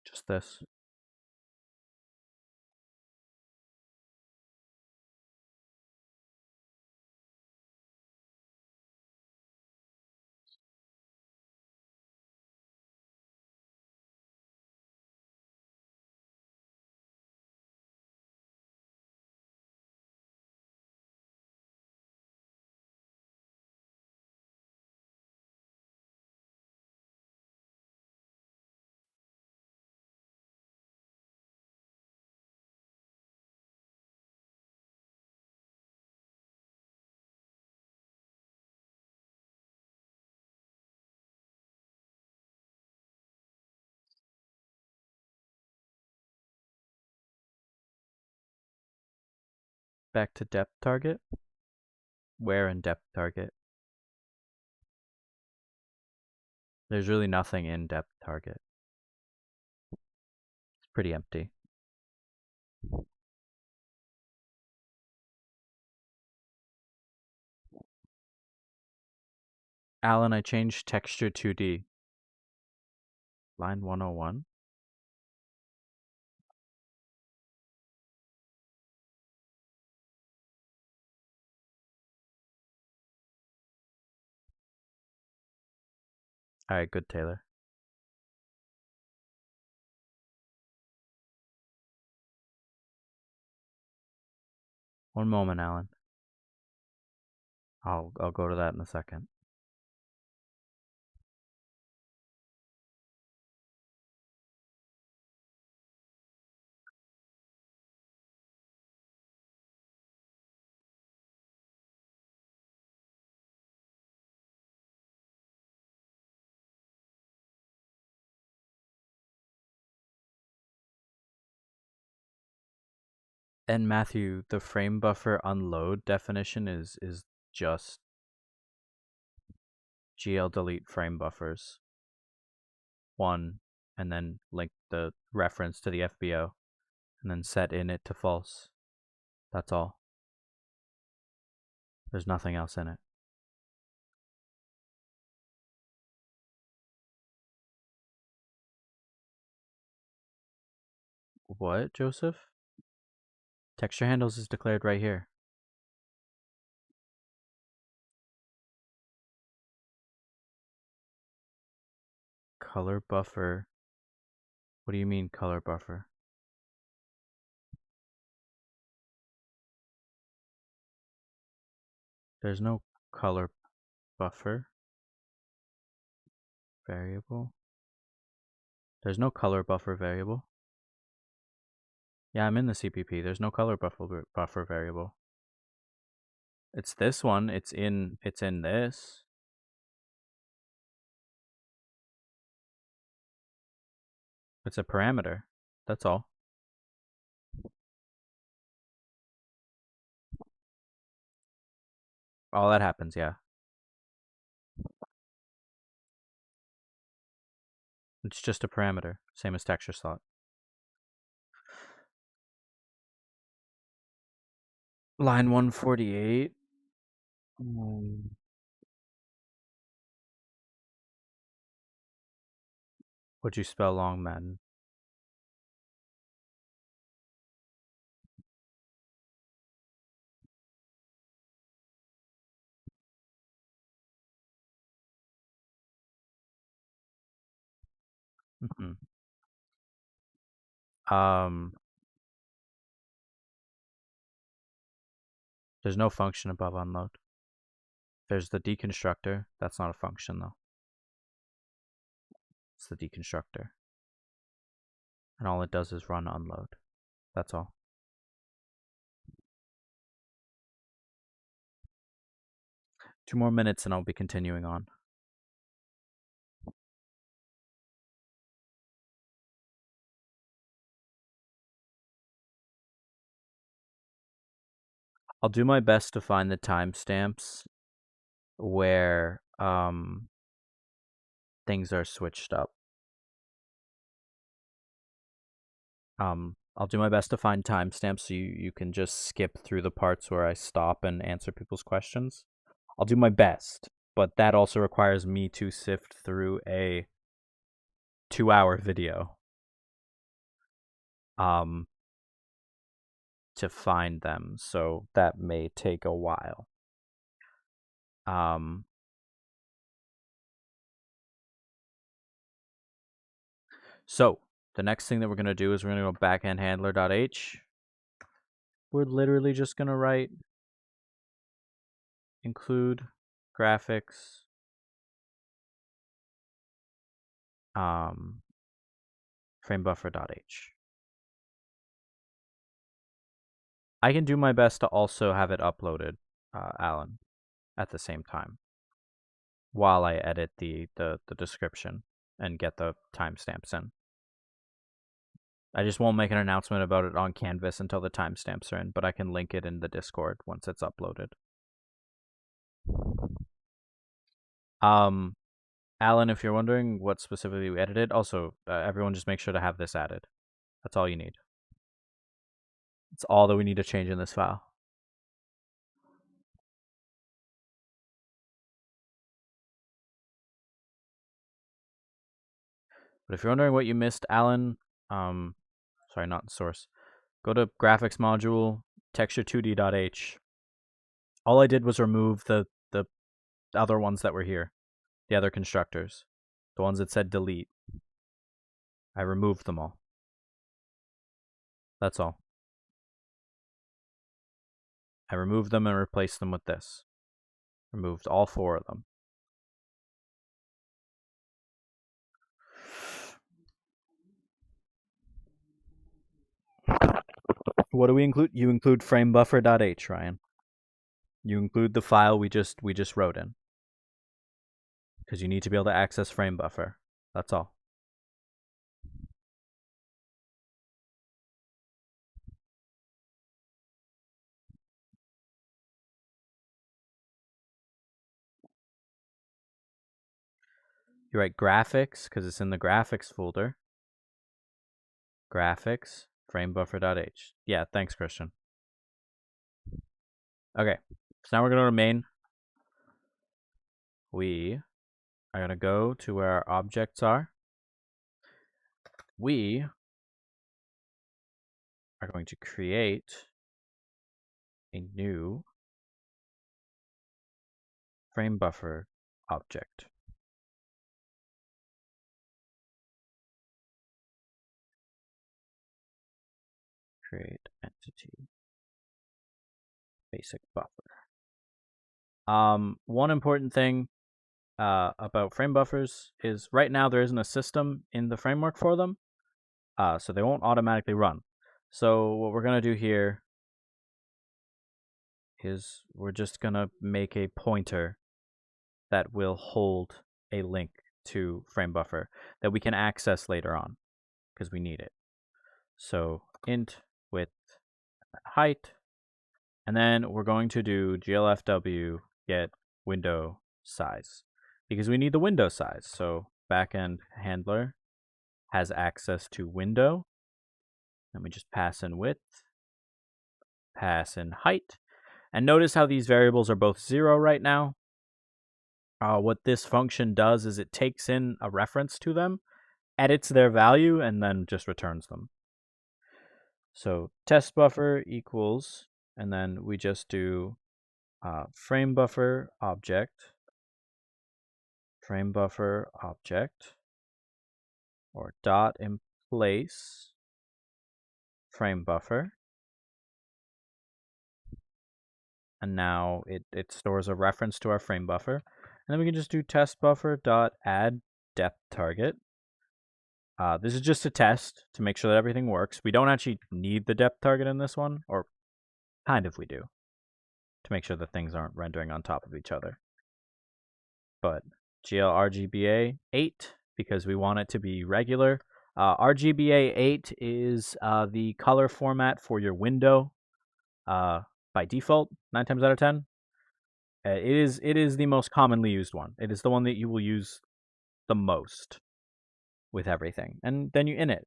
Speaker 1: Just this. Back to depth target. Where in depth target? There's really nothing in depth target. It's pretty empty. Alan, I changed texture 2D. Line 101. Alright, good, Taylor. One moment, Alan. I'll go to that in a second. And Matthew, the frame buffer unload definition is just GL delete frame buffers 1 and then link the reference to the FBO and then set init to false. That's all. There's nothing else in it. What, Joseph? Texture handles is declared right here. Color buffer. What do you mean color buffer? There's no color buffer variable. There's no color buffer variable. Yeah, I'm in the CPP. There's no color buffer variable. It's this one. It's in this. It's a parameter. That's all. All that happens, yeah. It's just a parameter, same as texture slot. Line 148. Would you spell long, Madden? There's no function above unload. There's the deconstructor. That's not a function though. It's the deconstructor. And all it does is run unload. That's all. Two more minutes and I'll be continuing on. I'll do my best to find the timestamps where things are switched up. I'll do my best to find timestamps so you can just skip through the parts where I stop and answer people's questions. I'll do my best, but that also requires me to sift through a 2-hour video. to find them, so that may take a while. So the next thing that we're going to do is we're going to go BackendHandler.h. We're literally just going to write include graphics Framebuffer.h. I can do my best to also have it uploaded, Alan, at the same time, while I edit the description and get the timestamps in. I just won't make an announcement about it on Canvas until the timestamps are in, but I can link it in the Discord once it's uploaded. Alan, if you're wondering what specifically we edited, also, everyone just make sure to have this added. That's all you need. It's all that we need to change in this file. But if you're wondering what you missed, Alan, sorry, not source. Go to GraphicsModule, Texture2D.h. All I did was remove the other ones that were here, the other constructors, the ones that said delete. I removed them all. That's all. I removed them and replaced them with this. Removed all 4 of them. What do we include? You include Framebuffer.h, Ryan. You include the file we just wrote in. Because you need to be able to access Framebuffer. That's all. You write graphics, because it's in the graphics folder. Graphics, Framebuffer.h. Yeah, thanks, Christian. Okay, so now we're going to go to main. We are going to go to where our objects are. We are going to create a new Framebuffer object. Create entity basic buffer. One important thing about frame buffers is right now there isn't a system in the framework for them, so they won't automatically run. So what we're going to do here is we're just going to make a pointer that will hold a link to Framebuffer that we can access later on because we need it. So int width height, and then we're going to do glfw get window size because we need the window size. So backend handler has access to window. Let me just pass in width, pass in height, and notice how these variables are both 0 right now. What this function does is it takes in a reference to them, edits their value, and then just returns them. So test buffer equals, and then we just do Framebuffer object, or dot in place Framebuffer. And now it stores a reference to our Framebuffer. And then we can just do test buffer dot add depth target. This is just a test to make sure that everything works. We don't actually need the depth target in this one, or kind of we do, to make sure that things aren't rendering on top of each other. But GLRGBA 8, because we want it to be regular. RGBA 8 is the color format for your window by default, 9 times out of 10. It is the most commonly used one. It is the one that you will use the most with everything. And then you init.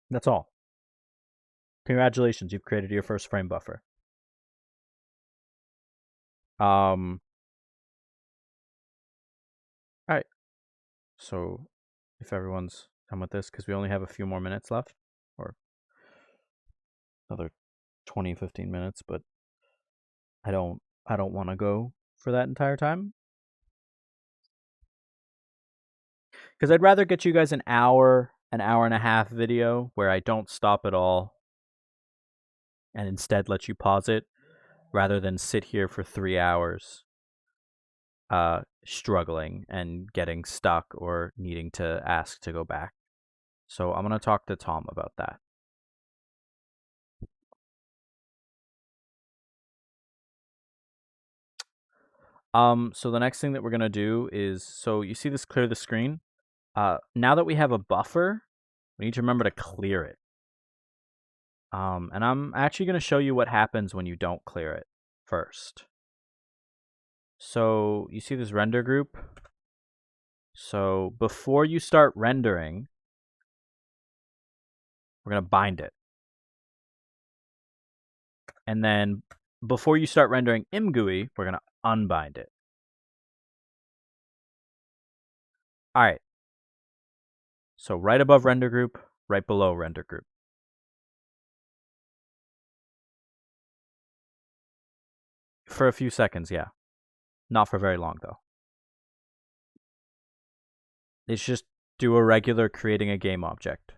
Speaker 1: That's all. Congratulations, you've created your first frame buffer. Alright. So if everyone's done with this, because we only have a few more minutes left. or another 20, 15 minutes, but I don't want to go for that entire time. Because I'd rather get you guys an hour and a half video where I don't stop at all and instead let you pause it rather than sit here for 3 hours struggling and getting stuck or needing to ask to go back. So I'm going to talk to Tom about that. So the next thing that we're going to do is, so you see this clear the screen? Now that we have a buffer, we need to remember to clear it. And I'm actually going to show you what happens when you don't clear it first. So you see this render group? So before you start rendering, we're going to bind it. And then before you start rendering ImGUI, we're going to unbind it. All right. So right above render group, right below render group. For a few seconds, yeah. Not for very long, though. It's just do a regular creating a game object.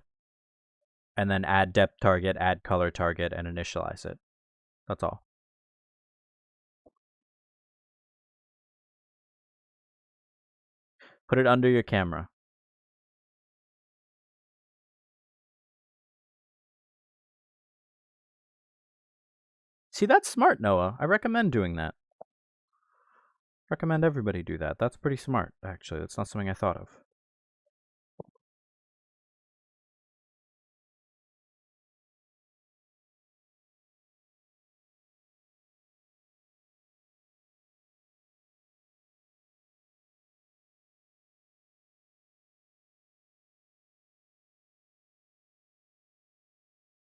Speaker 1: And then add depth target, add color target, and initialize it. That's all. Put it under your camera. See, that's smart, Noah. I recommend doing that. Recommend everybody do that. That's pretty smart, actually. That's not something I thought of.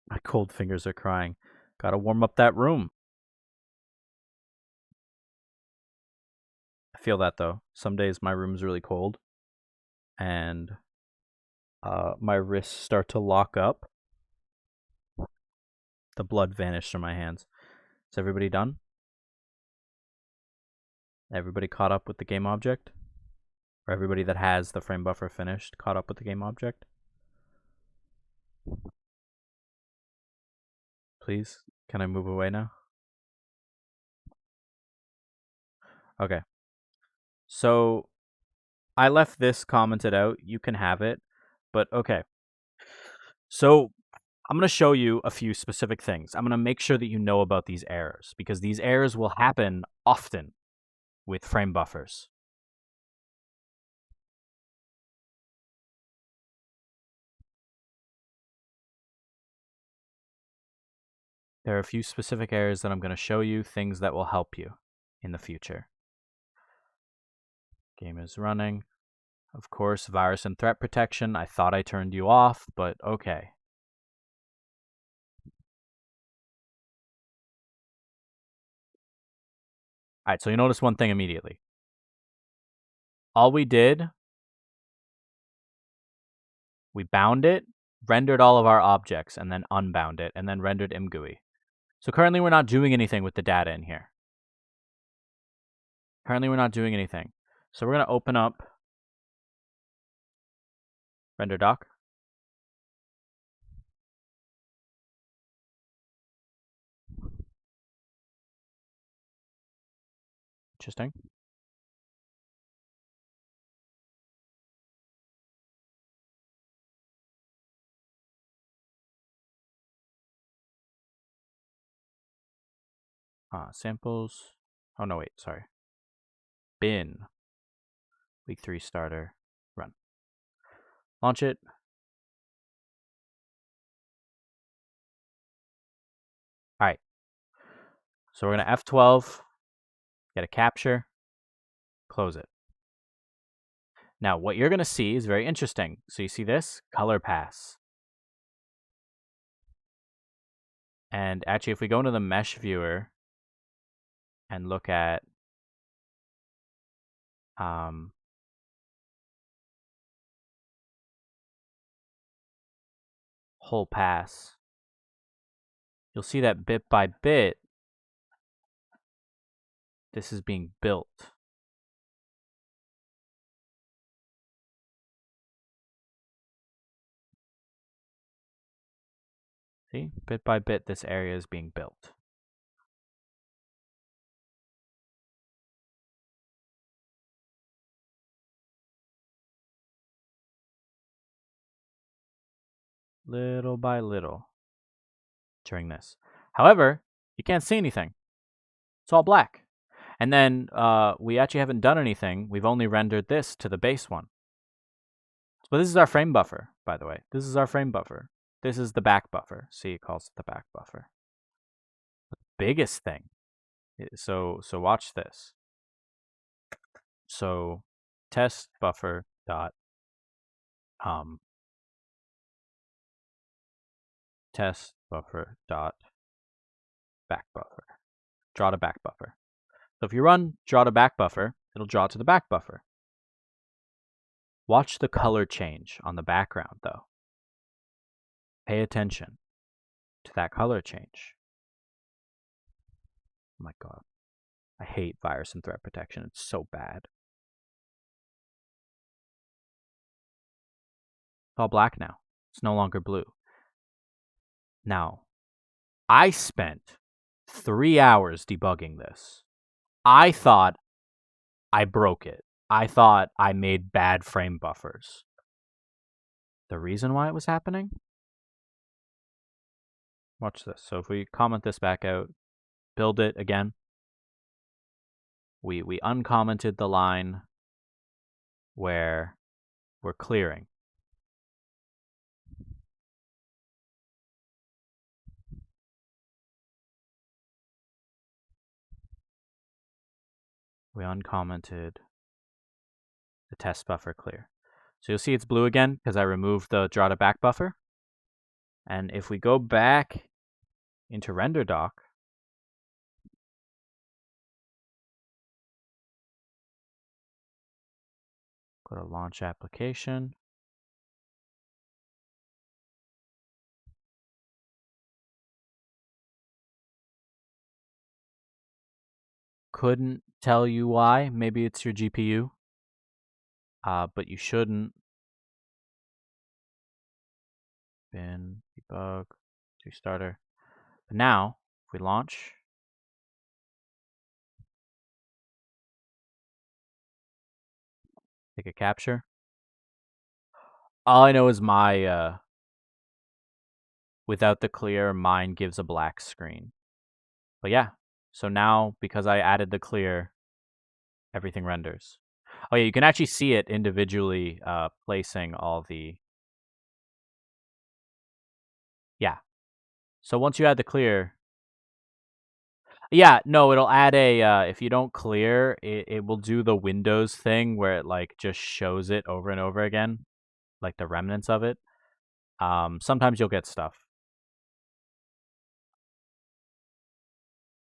Speaker 1: My cold fingers are crying. Gotta warm up that room. I feel that, though. Some days my room's really cold. And my wrists start to lock up. The blood vanished from my hands. Is everybody done? Everybody caught up with the game object? Or everybody that has the frame buffer finished caught up with the game object? Please, can I move away now? Okay. So I left this commented out. You can have it. But okay. So I'm going to show you a few specific things. I'm going to make sure that you know about these errors because these errors will happen often with frame buffers. There are a few specific errors that I'm going to show you, things that will help you in the future. Game is running. Of course, virus and threat protection. I thought I turned you off, but okay. All right, so you notice one thing immediately. All we did, we bound it, rendered all of our objects, and then unbound it, and then rendered ImGUI. So currently we're not doing anything with the data in here. Currently we're not doing anything. So we're going to open up Renderdoc. Interesting. Samples. Oh, no, wait, sorry. Bin. Week 3 starter. Run. Launch it. All right. So we're going to F12, get a capture, close it. Now, what you're going to see is very interesting. So you see this? Color pass. And actually, if we go into the mesh viewer and look at whole pass, you'll see that bit by bit, this is being built. See, bit by bit, this area is being built. Little by little during this. However, you can't see anything. It's all black. And then we actually haven't done anything. We've only rendered this to the base one. But this is our frame buffer, by the way. This is our frame buffer. This is the back buffer. See, it calls it the back buffer. The biggest thing. So watch this. So test buffer dot test buffer dot back buffer. Draw to back buffer. So if you run draw to back buffer, it'll draw to the back buffer. Watch the color change on the background, though. Pay attention to that color change. Oh my god. I hate virus and threat protection. It's so bad. It's all black now. It's no longer blue. Now, I spent 3 hours debugging this. I thought I broke it. I thought I made bad frame buffers. The reason why it was happening? Watch this. So if we comment this back out, build it again. We uncommented the line where we're clearing. We uncommented the test buffer clear. So you'll see it's blue again because I removed the draw to back buffer. And if we go back into Renderdoc, go to launch application. Couldn't tell you why. Maybe it's your GPU. But you shouldn't. Bin, debug, restarter. But now, if we launch, take a capture. All I know is my, without the clear, mine gives a black screen. But yeah, so now, because I added the clear, everything renders. Oh yeah, you can actually see it individually placing all the... Yeah. So once you add the clear... Yeah, no, it'll add a... if you don't clear, it will do the Windows thing where it like just shows it over and over again. Like the remnants of it. Sometimes you'll get stuff.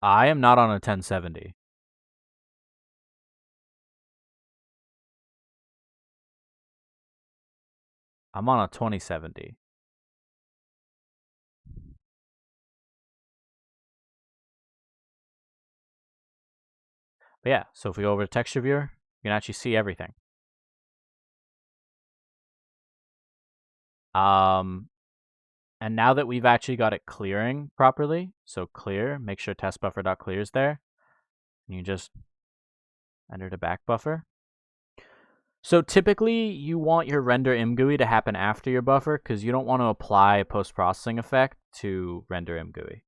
Speaker 1: I am not on a 1070. I'm on a 2070. But yeah, so if we go over to Texture Viewer, you can actually see everything. And now that we've actually got it clearing properly, so clear, make sure testBuffer.clear is there. And you just enter the back buffer. So typically you want your render mGUI to happen after your buffer because you don't want to apply a post-processing effect to render mGUI.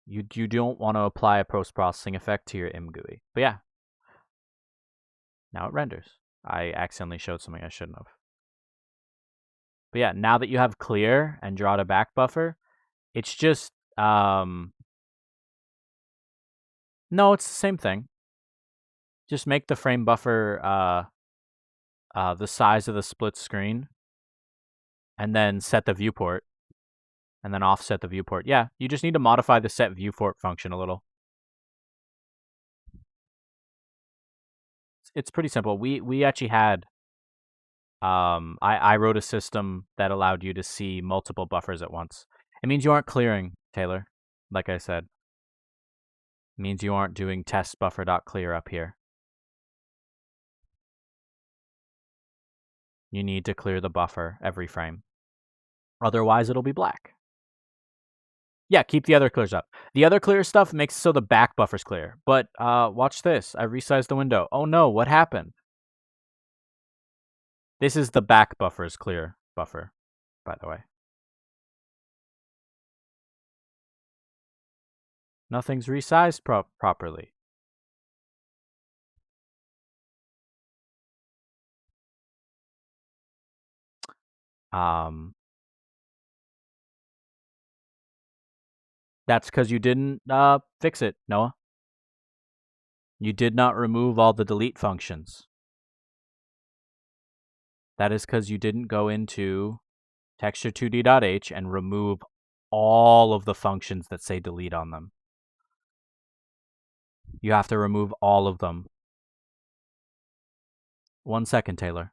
Speaker 1: You don't want to apply a post-processing effect to your mGUI. But yeah, now it renders. I accidentally showed something I shouldn't have. But yeah, now that you have clear and draw to back buffer, it's just, no, it's the same thing. Just make the frame buffer the size of the split screen and then set the viewport and then offset the viewport. Yeah, you just need to modify the set viewport function a little. it's pretty simple. We actually had I wrote a system that allowed you to see multiple buffers at once. It means you aren't clearing, Taylor. Like I said, it means you aren't doing test buffer.clear up here. You need to clear the buffer every frame. Otherwise, it'll be black. Yeah, keep the other clears up. The other clear stuff makes so the back buffer's clear. But watch this. I resized the window. Oh no, what happened? This is the back buffer's clear buffer, by the way. Nothing's resized properly. That's because you didn't fix it, Noah. You did not remove all the delete functions. That is because you didn't go into Texture2D.h and remove all of the functions that say delete on them. You have to remove all of them. 1 second, Taylor.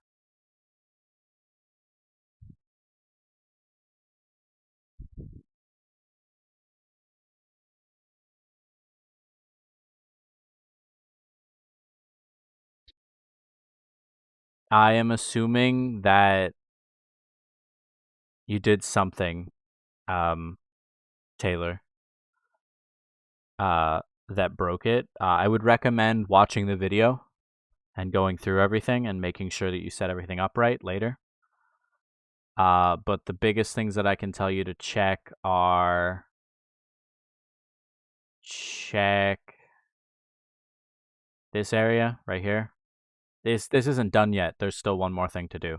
Speaker 1: I am assuming that you did something, Taylor, that broke it. I would recommend watching the video and going through everything and making sure that you set everything up right later. But the biggest things that I can tell you to check are check this area right here. This isn't done yet. There's still one more thing to do.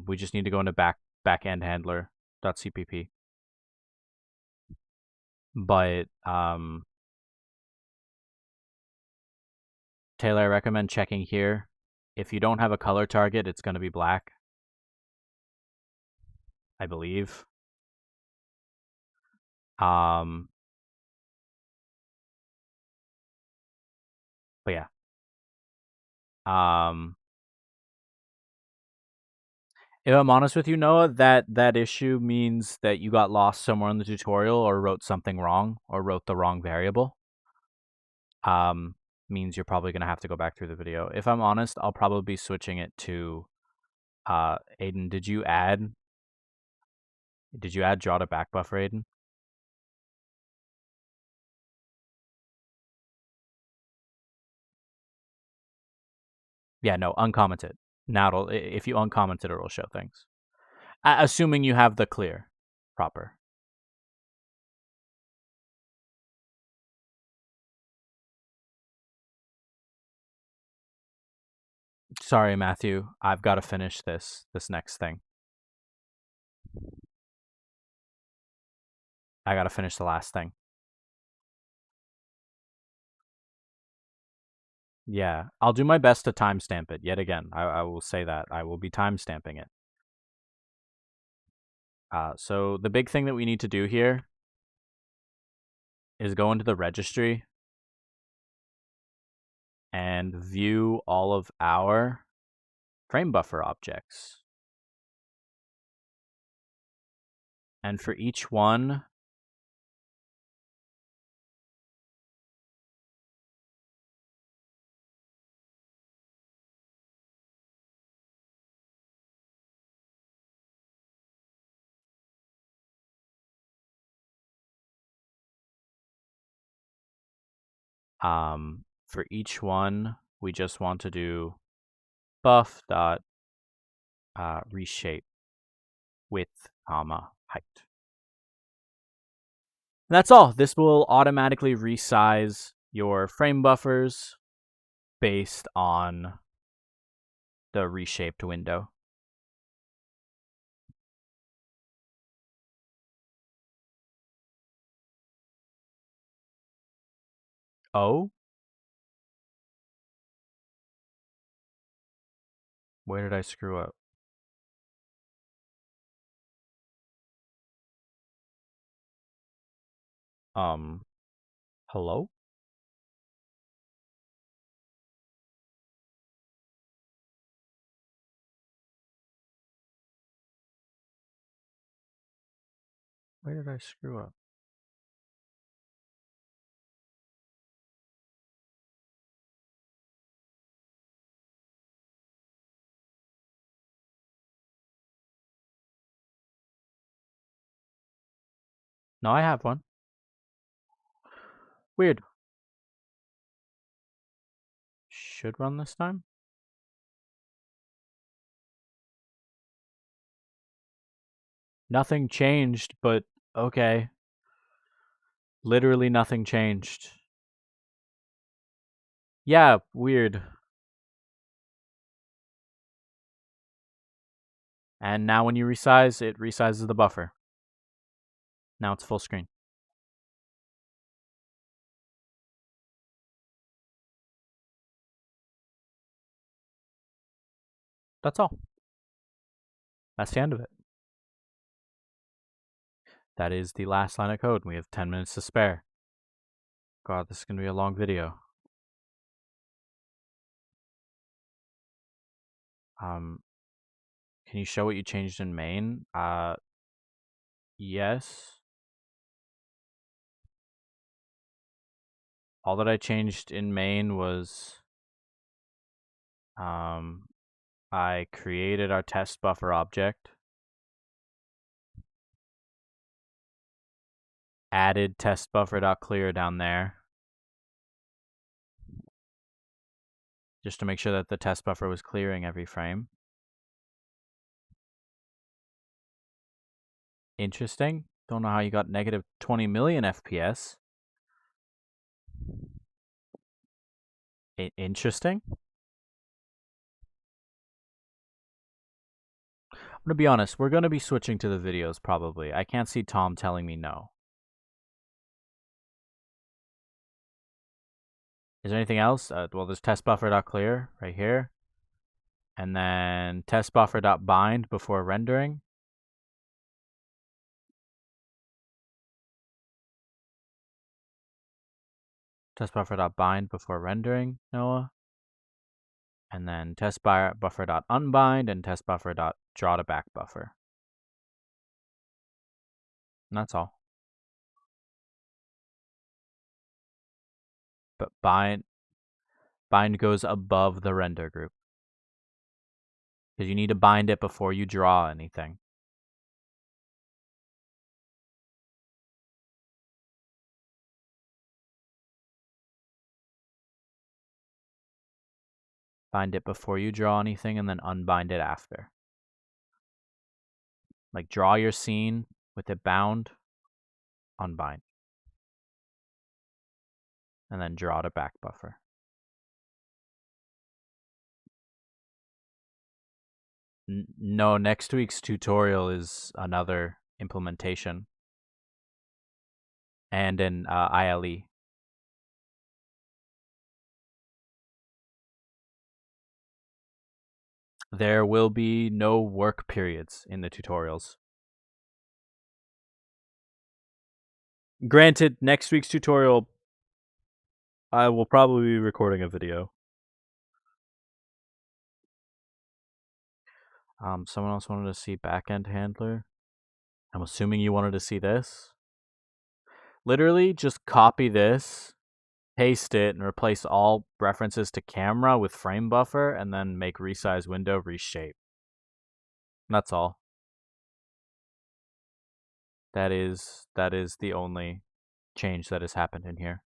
Speaker 1: We just need to go into BackendHandler.cpp. But Taylor, I recommend checking here. If you don't have a color target, it's going to be black, I believe. But yeah. If I'm honest with you, Noah, that issue means that you got lost somewhere in the tutorial or wrote something wrong or wrote the wrong variable. Means you're probably going to have to go back through the video. If I'm honest, I'll probably be switching it to Aiden. Did you add draw to back buffer, Aiden? Yeah, no, uncomment it. Now if you uncomment it, it'll show things. Assuming you have the clear proper. Sorry, Matthew. I've got to finish this next thing. I got to finish the last thing. Yeah, I'll do my best to timestamp it. Yet again, I will say that. I will be timestamping it. So the big thing that we need to do here is go into the registry and view all of our Framebuffer objects. And for each one, we just want to do buff dot reshape width, height. And that's all. This will automatically resize your frame buffers based on the reshaped window. Oh? Where did I screw up? Hello? Where did I screw up? No, I have one. Weird. Should run this time? Nothing changed, but okay. Literally nothing changed. Yeah, weird. And now when you resize, it resizes the buffer. Now it's full screen. That's all. That's the end of it. That is the last line of code. We have 10 minutes to spare. God, this is going to be a long video. Can you show what you changed in main? Yes. All that I changed in main was I created our test buffer object, added test buffer.clear down there, just to make sure that the test buffer was clearing every frame. Interesting. Don't know how you got negative 20 million FPS. Interesting. I'm going to be honest, we're going to be switching to the videos probably. I can't see Tom telling me no. Is there anything else? Well, there's test buffer.clear right here. And then test buffer.bind before rendering. Test buffer.bind before rendering, Noah. And then test buffer.unbind and test buffer.draw to back buffer. And that's all. But bind goes above the render group, because you need to bind it before you draw anything. Bind it before you draw anything and then unbind it after. Like draw your scene with it bound, unbind. And then draw to back buffer. No, next week's tutorial is another implementation. And an ILE. There will be no work periods in the tutorials. Granted, next week's tutorial, I will probably be recording a video. Someone else wanted to see BackendHandler. I'm assuming you wanted to see this. Literally, just copy this, paste it, and replace all references to camera with Framebuffer, and then make resize window reshape. That's all. That is the only change that has happened in here.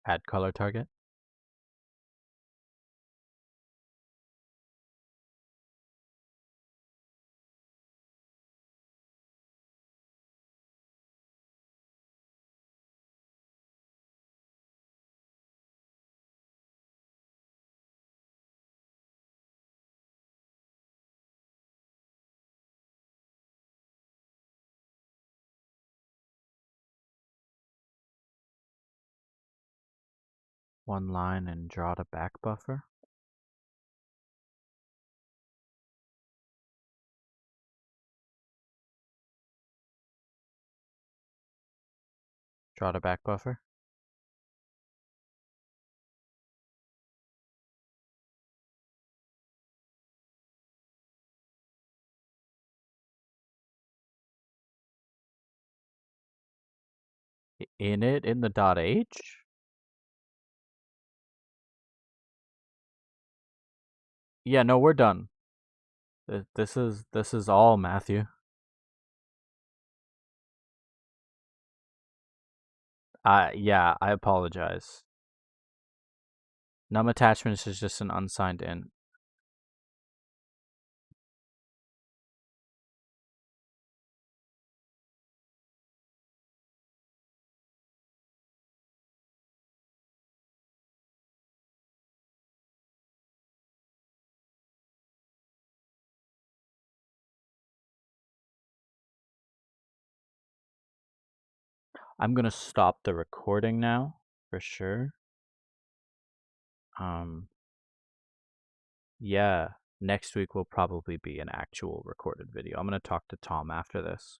Speaker 1: Add color target. One line and draw to back buffer. Draw to back buffer. Init in the .h? Yeah, no, we're done. This is all, Matthew. Yeah, I apologize. Num attachments is just an unsigned int. I'm gonna stop the recording now, for sure. Yeah, next week will probably be an actual recorded video. I'm gonna talk to Tom after this.